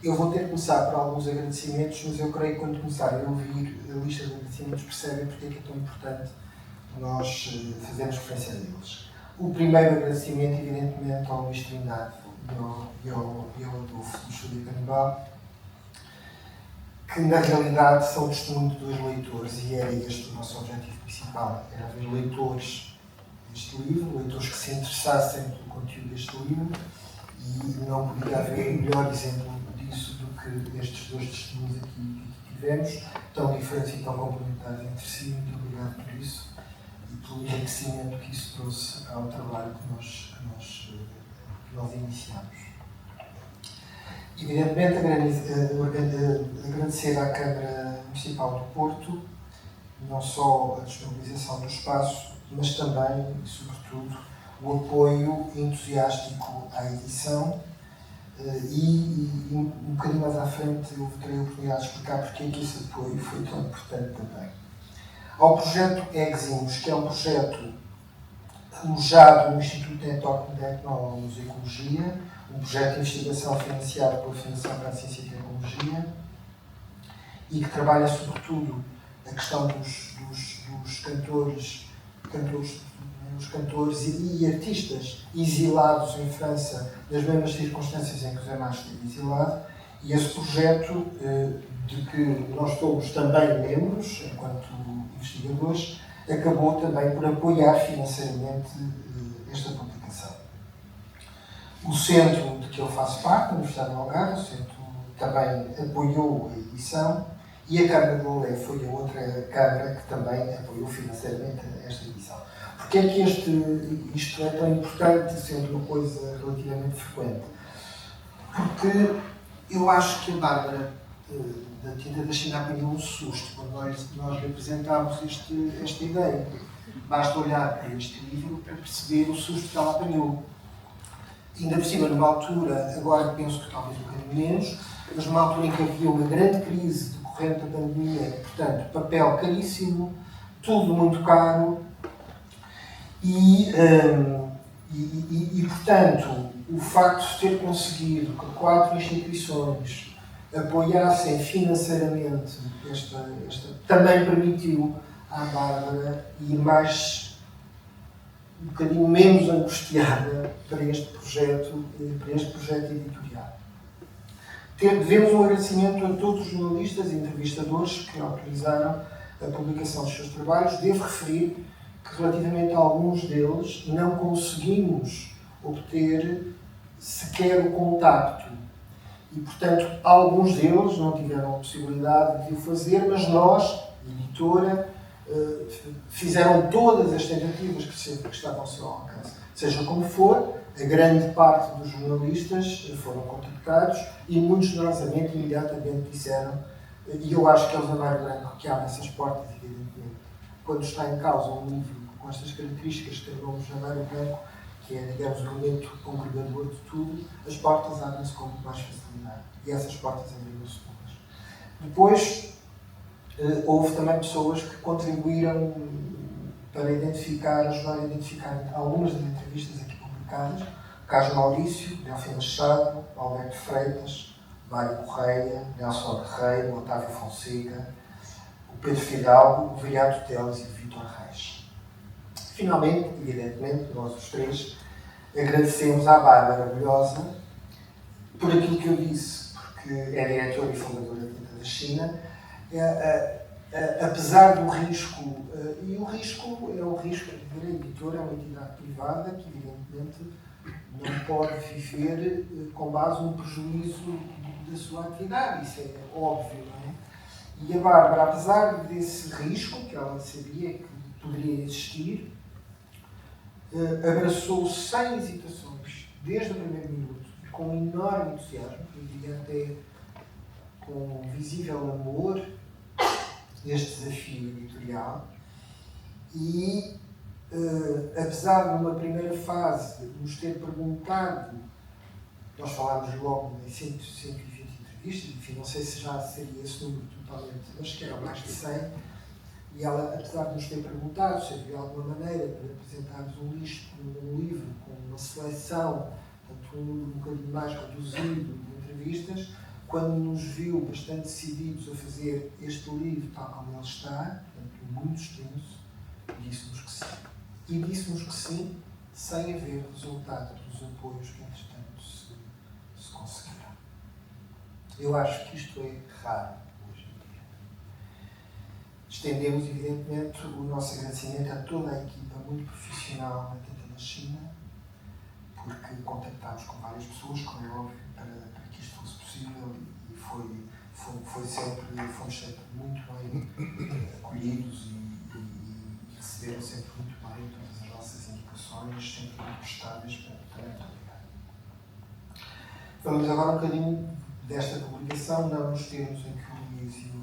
Speaker 4: Eu vou ter que começar por alguns agradecimentos, mas eu creio que quando começarem a ouvir a lista de agradecimentos percebem porque é que é tão importante nós fazermos referência a eles. O primeiro agradecimento, evidentemente, ao Luís Trindade e ao Adolfo do Estúdio Canibal, que na realidade são testemunho de dois leitores, e era este o nosso objetivo principal: era haver leitores deste livro, leitores que se interessassem pelo conteúdo deste livro, e não podia haver melhor exemplo disso do que estes dois testemunhos aqui que tivemos, tão diferentes e tão complementares entre si. Muito obrigado por isso e pelo enriquecimento que isso trouxe ao trabalho que nós iniciamos. Evidentemente, agradecer à Câmara Municipal do Porto não só a disponibilização do espaço, mas também, e sobretudo, o apoio entusiástico à edição, e um bocadinho mais à frente eu terei a oportunidade de explicar porque é que esse apoio foi tão importante também. Ao projeto Eximos, que é um projeto alojado no Instituto de Etnomusicologia, um projeto de investigação financiado pela Fundação para a Ciência e Tecnologia, e que trabalha sobretudo a questão dos cantores e artistas exilados em França, nas mesmas circunstâncias em que o Zé Mas esteve exilado, e esse projeto, de que nós somos também membros, enquanto investigadores, acabou também por apoiar financeiramente esta publicação. O centro de que eu faço parte, a Universidade do Algarve, o centro também apoiou a edição, e a Câmara de Lolé foi a outra Câmara que também apoiou financeiramente esta edição. Porquê é que isto é tão importante, sendo uma coisa relativamente frequente? Porque eu acho que a Bárbara da Tinta da China apanhou um susto quando nós lhe apresentámos esta ideia. Basta olhar para este livro para perceber o susto que ela apanhou. Ainda por cima, numa altura, agora penso que talvez um bocadinho menos, mas numa altura em que havia uma grande crise decorrente da pandemia, portanto, papel caríssimo, tudo muito caro, e portanto, o facto de ter conseguido que 4 instituições apoiassem financeiramente esta também permitiu à Bárbara ir mais, um bocadinho menos angustiada para este projeto editorial. Devemos um agradecimento a todos os jornalistas e entrevistadores que autorizaram a publicação dos seus trabalhos. Devo referir que relativamente a alguns deles não conseguimos obter sequer o contacto. E, portanto, alguns deles não tiveram a possibilidade de o fazer, mas nós, editora, fizeram todas as tentativas que estavam ao seu alcance. Seja como for, a grande parte dos jornalistas foram contactados e muitos generosamente, imediatamente disseram, e eu acho que é o Janeiro Branco que abre essas portas, evidentemente. Quando está em causa um livro com estas características, que tem o nome de Janeiro Branco, que é, digamos, o elemento congregador de tudo, as portas abrem-se com muito mais facilidade. E essas portas abriram-se todas. Depois, houve também pessoas que contribuíram para identificar, ajudar a identificar algumas das entrevistas aqui publicadas. Carlos Maurício, Delfim Machado, Alberto Freitas, Mário Correia, Nelson Guerreiro, Otávio Fonseca, o Pedro Fidalgo, o Viriato Teles e o Vítor Reis. Finalmente, evidentemente, nós os três agradecemos à Bárbara Brulhosa por aquilo que eu disse, porque é diretora e fundadora da Tinta da China, apesar do risco, e o risco é o risco de ver a editora, é uma entidade privada que evidentemente não pode viver com base no prejuízo da sua atividade, isso é óbvio, não é? E a Bárbara, apesar desse risco, que ela sabia que poderia existir, abraçou sem hesitações, desde o primeiro minuto, com um enorme entusiasmo, eu diria até com um visível amor, este desafio editorial. E, apesar de numa primeira fase nos ter perguntado, nós falámos logo em 120 entrevistas, enfim, não sei se já seria esse número totalmente, mas que eram mais de 100, e ela, apesar de nos ter perguntado se havia alguma maneira de apresentarmos um livro com uma seleção, portanto, um número um bocadinho mais reduzido de entrevistas, quando nos viu bastante decididos a fazer este livro tal como ele está, portanto, muito extenso, disse-nos que sim. E disse-nos que sim, sem haver resultado dos apoios que, entretanto, se conseguiram. Eu acho que isto é raro hoje em dia. Estendemos, evidentemente, o nosso agradecimento a toda a equipa muito profissional da Tinta da China, porque contactámos com várias pessoas, como é óbvio, para que isto fosse possível, e fomos sempre muito bem acolhidos e receberam sempre muito bem todas as nossas indicações, sempre muito prestáveis, para também muito obrigado. Falamos agora um bocadinho desta publicação, não nos termos em que o Luís e o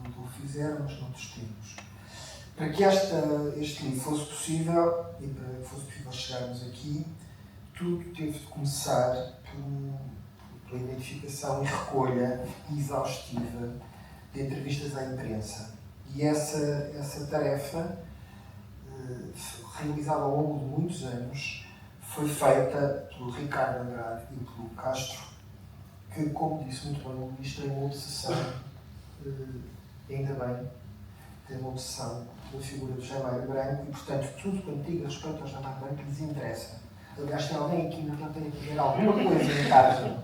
Speaker 4: Adolfo fizeram, mas noutros termos. Para que este livro fosse possível, e para que fosse possível chegarmos aqui, tudo teve de começar pela identificação e recolha exaustiva de entrevistas à imprensa. E essa tarefa, realizada ao longo de muitos anos, foi feita pelo Ricardo Andrade e pelo Castro, que, como disse muito bem o Luís, tem uma obsessão, ainda bem, tem uma obsessão pela figura do Janeiro Branco e, portanto, tudo quanto diga respeito ao Janeiro Branco lhes interessa. Aliás, tem alguém aqui na plateia que ver alguma coisa em casa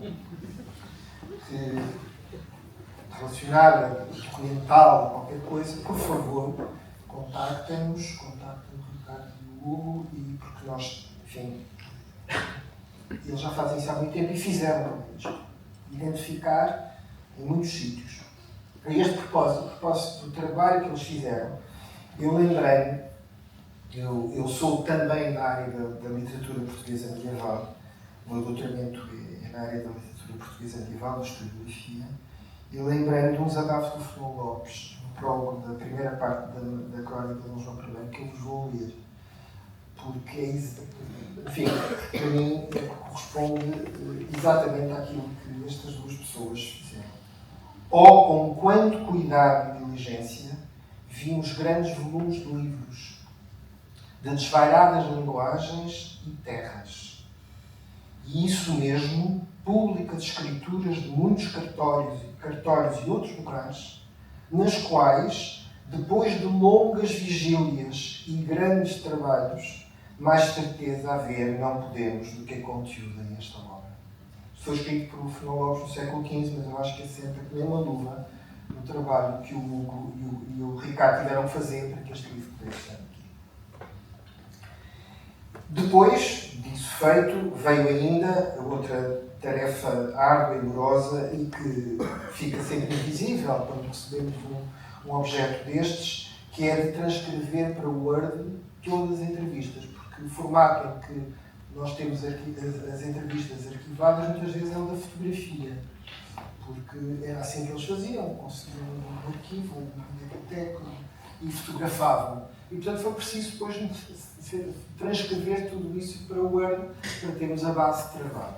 Speaker 4: relacionada, documental, qualquer coisa, por favor, contactem-nos, contactem o Ricardo e o Hugo, e porque nós, enfim, eles já fazem isso há muito tempo e fizeram isto. Identificar em muitos sítios. A este propósito do trabalho que eles fizeram, eu lembrei-me, eu sou também da área da literatura portuguesa medieval, o meu doutoramento é na área da literatura portuguesa medieval, da historiografia. Eu lembrei-me de um desabafo do Fernão Lopes, no prólogo da primeira parte da crónica de Dom João I, que eu vos vou ler, porque enfim, para mim corresponde exatamente àquilo que estas duas pessoas fizeram. Com quanto cuidado e diligência vimos grandes volumes de livros, de desvairadas linguagens e terras. E isso mesmo, públicas escrituras de muitos cartórios e outros lugares, nas quais, depois de longas vigílias e grandes trabalhos, mais certeza a ver não podemos do que é conteúdo em esta obra. Foi escrito por Fernão Lopes no século XV, mas eu acho que é sempre que nem uma luva no trabalho que o Hugo e o Ricardo tiveram que fazer para que este livro pudesse estar aqui. Depois disso feito, veio ainda a outra tarefa árdua e morosa e que fica sempre invisível quando recebemos um objeto destes, que é de transcrever para o Word todas as entrevistas, porque o formato em que nós temos as entrevistas arquivadas muitas vezes é o da fotografia, porque era assim que eles faziam, conseguiam um arquivo, uma biblioteca e fotografavam. E portanto foi preciso depois transcrever tudo isso para o Word para termos a base de trabalho.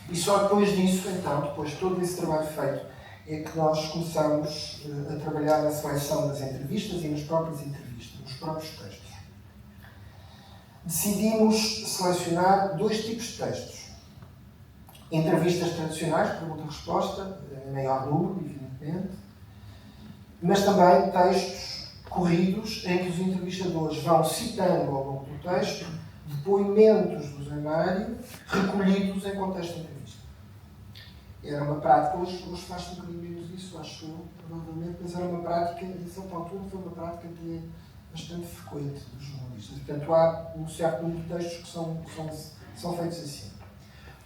Speaker 4: E só depois disso, então, depois de todo esse trabalho feito, é que nós começamos a trabalhar na seleção das entrevistas e nas próprias entrevistas, nos próprios textos. Decidimos selecionar 2 tipos de textos. Entrevistas tradicionais, pergunta-resposta, em maior número, evidentemente, mas também textos corridos em que os entrevistadores vão citando ao longo do texto depoimentos do Zé Mário recolhidos em contexto de entrevista. Era uma prática, hoje faz-se um bocadinho menos isso, acho eu, provavelmente, mas era uma prática, a certa altura foi uma prática que é bastante frequente dos jornalistas. Portanto, há um certo número de textos que são feitos assim.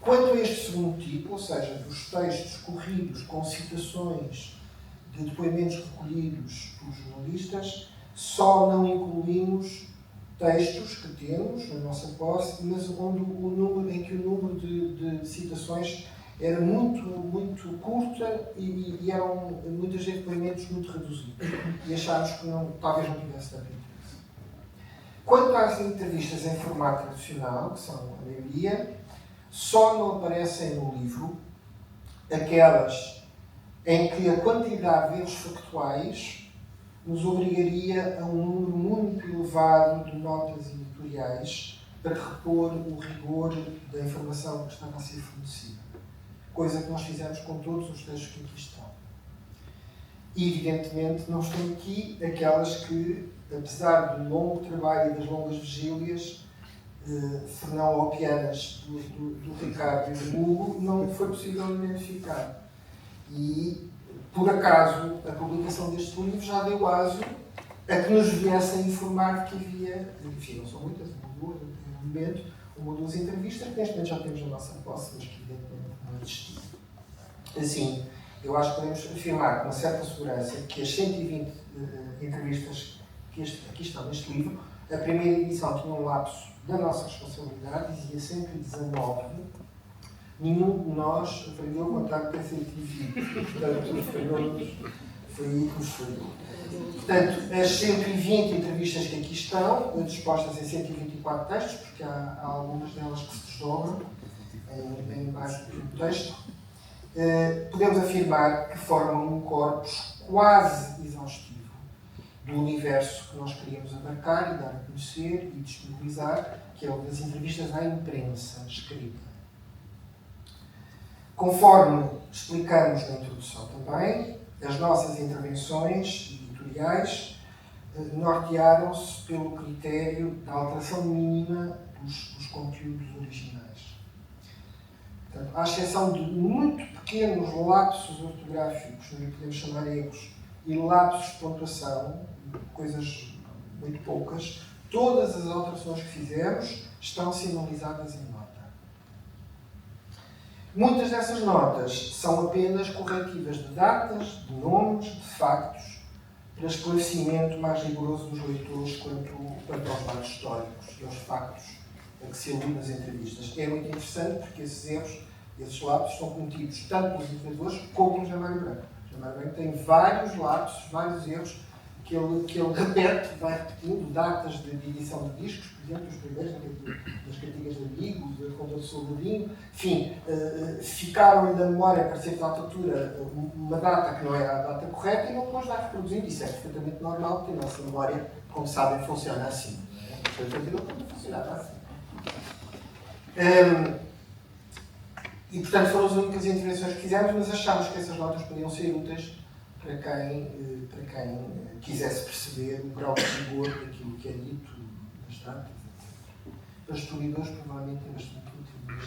Speaker 4: Quanto a este segundo tipo, ou seja, dos textos corridos com citações de depoimentos recolhidos pelos jornalistas, só não incluímos textos que temos na nossa posse, mas onde em que o número de citações era muito curta e eram muitas vezes depoimentos muito reduzidos. E achámos que talvez não tivesse tanto interesse. Quanto às entrevistas em formato tradicional, que são a maioria, só não aparecem no livro aquelas em que a quantidade de erros factuais nos obrigaria a um número muito elevado de notas editoriais para repor o rigor da informação que estava a ser fornecida. Coisa que nós fizemos com todos os textos que aqui estão. E, evidentemente, não estão aqui aquelas que, apesar do longo trabalho e das longas vigílias, fernão-opianas do Ricardo e do Hugo, não foi possível identificar. E, por acaso, a publicação deste livro já deu aso a que nos viessem informar que havia, enfim, não são muitas, uma ou duas entrevistas, que neste momento já temos na nossa posse, mas que evidentemente não existiam. Assim, eu acho que podemos afirmar com uma certa segurança que as 120 entrevistas que aqui estão neste livro, a primeira edição tinha um lapso da nossa responsabilidade, dizia 119. Nenhum de nós aprendeu a contar até 120. Portanto, foi aí que nos falhou. Portanto, as 120 entrevistas que aqui estão, dispostas em 124 textos, porque há algumas delas que se desdobram em mais do que um texto, podemos afirmar que formam um corpus quase exaustivo do universo que nós queríamos abarcar e dar a conhecer e disponibilizar, que é o das entrevistas à imprensa escrita. Conforme explicamos na introdução também, as nossas intervenções editoriais nortearam-se pelo critério da alteração mínima dos conteúdos originais. Portanto, à exceção de muito pequenos lapsos ortográficos, não podemos chamar erros, e lapsos de pontuação, coisas muito poucas, todas as alterações que fizemos estão sinalizadas em nota. Muitas dessas notas são apenas corretivas de datas, de nomes, de factos, para esclarecimento mais rigoroso dos leitores quanto aos dados históricos e aos factos a que se alude nas entrevistas. É muito interessante porque esses erros, esses lapsos, são cometidos tanto pelos entrevistadores como pelo José Mário Branco. O José Mário Branco tem vários lapsos, vários erros que ele repete, vai repetindo, datas de edição de discos, por exemplo, os primeiros das cantigas de amigos, da Conta do Soldadinho, enfim, ficaram-lhe na memória, para certa altura, uma data que não era a data correta e não depois vai reproduzindo. Isso é perfeitamente normal, porque a nossa memória, como sabem, funciona assim. Não funcionava assim. E, portanto, foram as únicas intervenções que fizemos, mas achámos que essas notas podiam ser úteis para quem quisesse perceber o grau de rigor daquilo que é dito nas datas, etc. Para os historiadores, provavelmente é bastante útil, mas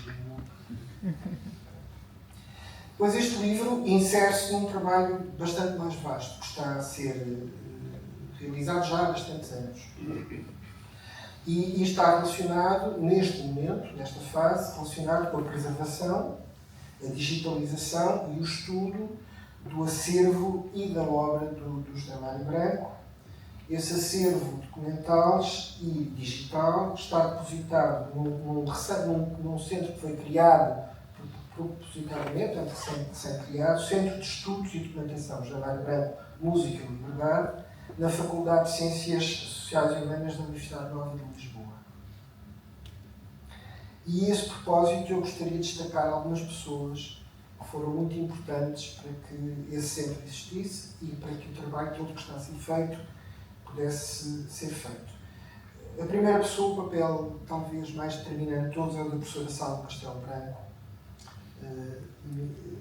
Speaker 4: pois este livro insere-se num trabalho bastante mais vasto, que está a ser realizado já há bastantes anos. E está relacionado, neste momento, nesta fase, relacionado com a preservação, a digitalização e o estudo do acervo e da obra do José Mário Branco. Esse acervo documental e digital está depositado num centro que foi criado propositadamente, portanto, recém-criado, Centro de Estudos e Documentação José Mário Branco, Música e Liberdade, na Faculdade de Ciências Sociais e Humanas da Universidade Nova de Lisboa. E a esse propósito eu gostaria de destacar algumas pessoas que foram muito importantes para que esse centro existisse e para que o trabalho todo que está a ser feito pudesse ser feito. A primeira pessoa, o papel talvez mais determinante de todos, é o da professora Salma Castelo Branco.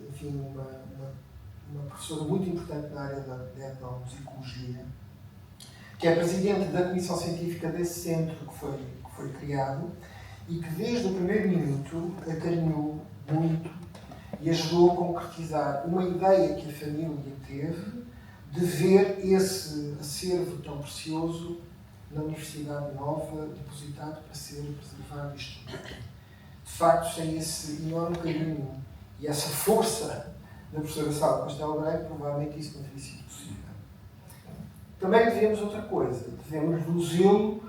Speaker 4: Enfim, uma professora muito importante na área da etnomusicologia, que é presidente da comissão científica desse centro que foi criado e que desde o primeiro minuto acarinhou muito e ajudou a concretizar uma ideia que a família teve de ver esse acervo tão precioso na Universidade Nova depositado para ser preservado e estudado. De facto, sem esse enorme carinho e essa força da professora Salma Castelo Branco, provavelmente isso não teria sido possível. Também devemos outra coisa, devemos do zelo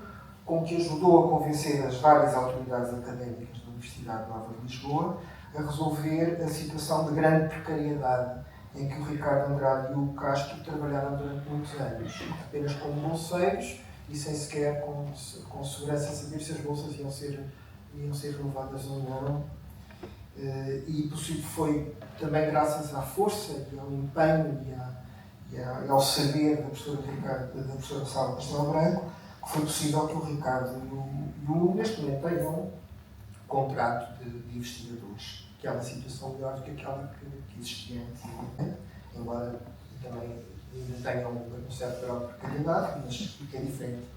Speaker 4: com que ajudou a convencer as várias autoridades académicas da Universidade Nova de Lisboa a resolver a situação de grande precariedade em que o Ricardo Andrade e o Castro trabalharam durante muitos anos, apenas como bolseiros e sem sequer com segurança saber se as bolsas iam ser renovadas ou não. E possível foi também graças à força e ao empenho e ao saber da professora Salma Castelo Branco que foi possível que o Ricardo e o Hugo neste momento tenham um contrato de investigadores, que é uma situação melhor do que aquela que existia antes, embora também ainda tenham um certo grau de precariedade, mas que é diferente.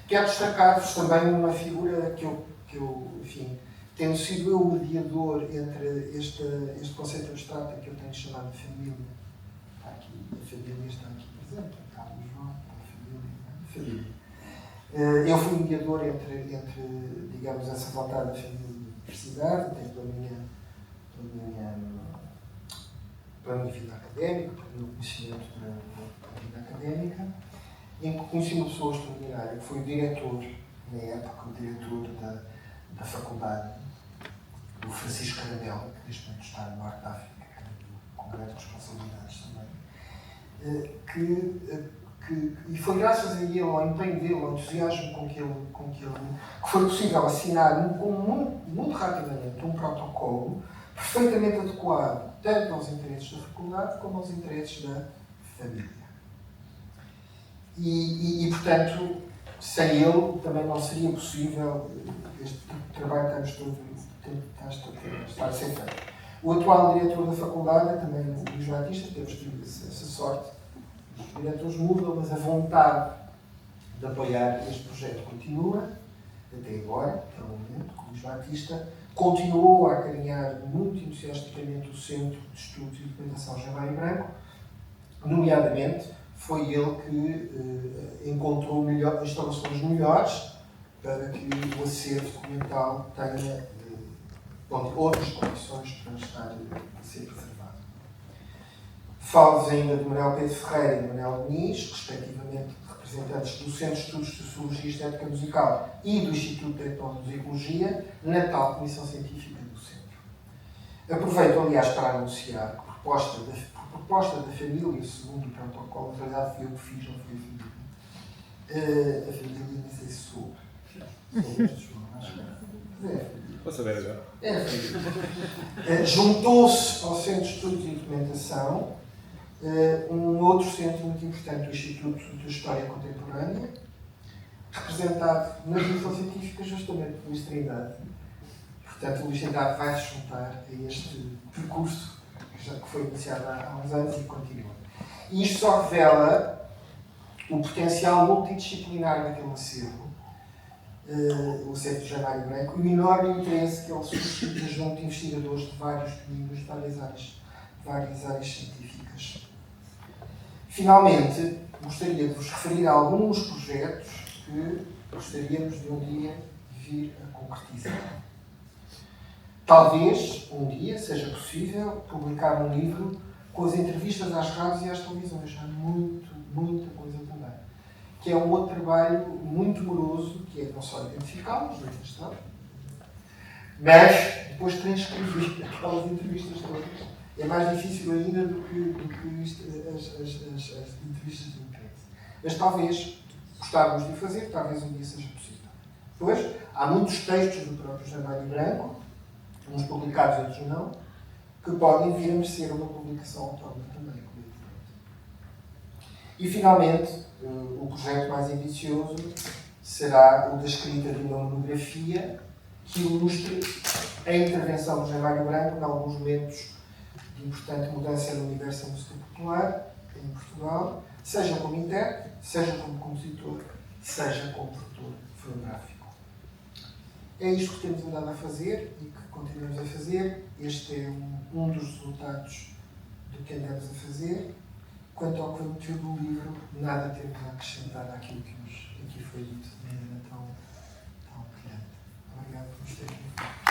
Speaker 4: Quero destacar-vos também uma figura que eu, enfim, tendo sido eu o mediador entre este conceito abstrato que eu tenho chamado de família. Está aqui, a família está aqui presente, está o João, a família. Eu fui mediador entre, digamos, essa vontade da família e da universidade, pela minha vida académica, pelo meu conhecimento da vida académica, em que conheci uma pessoa extraordinária, que foi o diretor, na época, o diretor da faculdade, o Francisco Caramelo, que neste momento está no Norte da África, com grandes responsabilidades também, e foi graças a ele, ao empenho dele, ao entusiasmo com que foi possível assinar muito rapidamente um protocolo perfeitamente adequado tanto aos interesses da faculdade como aos interesses da família. E portanto, sem ele também não seria possível este trabalho que está a ser feito. O atual diretor da faculdade é também o Luís Batista, temos tido essa sorte. Os diretores mudam, mas a vontade de apoiar este projeto continua, até agora, até o momento. O Luís Batista continuou a acarinhar muito entusiasticamente o Centro de Estudos e Documentação José Mário Branco, nomeadamente, foi ele que encontrou instalações melhores para que o acervo documental tenha outras condições para estar a ser preservado. Falo-vos ainda de Manuel Pedro Ferreira e Manuel Diniz, respectivamente representantes do Centro de Estudos de Sociologia e Estética Musical e do Instituto de Etnomusicologia, na tal Comissão Científica do Centro. Aproveito, aliás, para anunciar que, por proposta da família, segundo o protocolo, na verdade fui eu que fiz, não foi a família. A família nem sei se soube.
Speaker 5: Vou saber agora.
Speaker 4: Juntou-se ao Centro de Estudos e Documentação um outro centro muito importante, o Instituto de História Contemporânea, representado na Comissão Científica justamente por Luís Trindade. Portanto, o Luís Trindade vai se juntar a este percurso que foi iniciado há uns anos e continua. E isto só revela o potencial multidisciplinar daquele acervo, o acervo de José Mário Branco, e o enorme interesse que ele suscita junto de investigadores de vários domínios, de várias áreas científicas. Finalmente, gostaria de vos referir a alguns projetos que gostaríamos de um dia vir a concretizar. Talvez um dia seja possível publicar um livro com as entrevistas às rádios e às televisões. Há muita coisa também. Que é um outro trabalho muito moroso, que é não só identificá-los, mas depois transcrever aquelas entrevistas todas. É mais difícil ainda do que as entrevistas de imprensa. Mas talvez gostávamos de fazer, talvez um dia seja possível. Depois, há muitos textos do próprio José Mário Branco, uns publicados e outros não, que podem vir a merecer uma publicação autónoma também. E, finalmente, o projeto mais ambicioso será o da escrita de uma monografia que ilustre a intervenção do José Mário Branco em alguns momentos de importante mudança no universo da música popular em Portugal, seja como intérprete, seja como compositor, seja como produtor fonográfico. É isto que temos andado a fazer e que continuamos a fazer. Este é um dos resultados do que andamos a fazer. Quanto ao conteúdo do livro, nada temos a acrescentar àquilo que aqui foi dito de maneira tão brilhante. Obrigado por nos terem ouvido.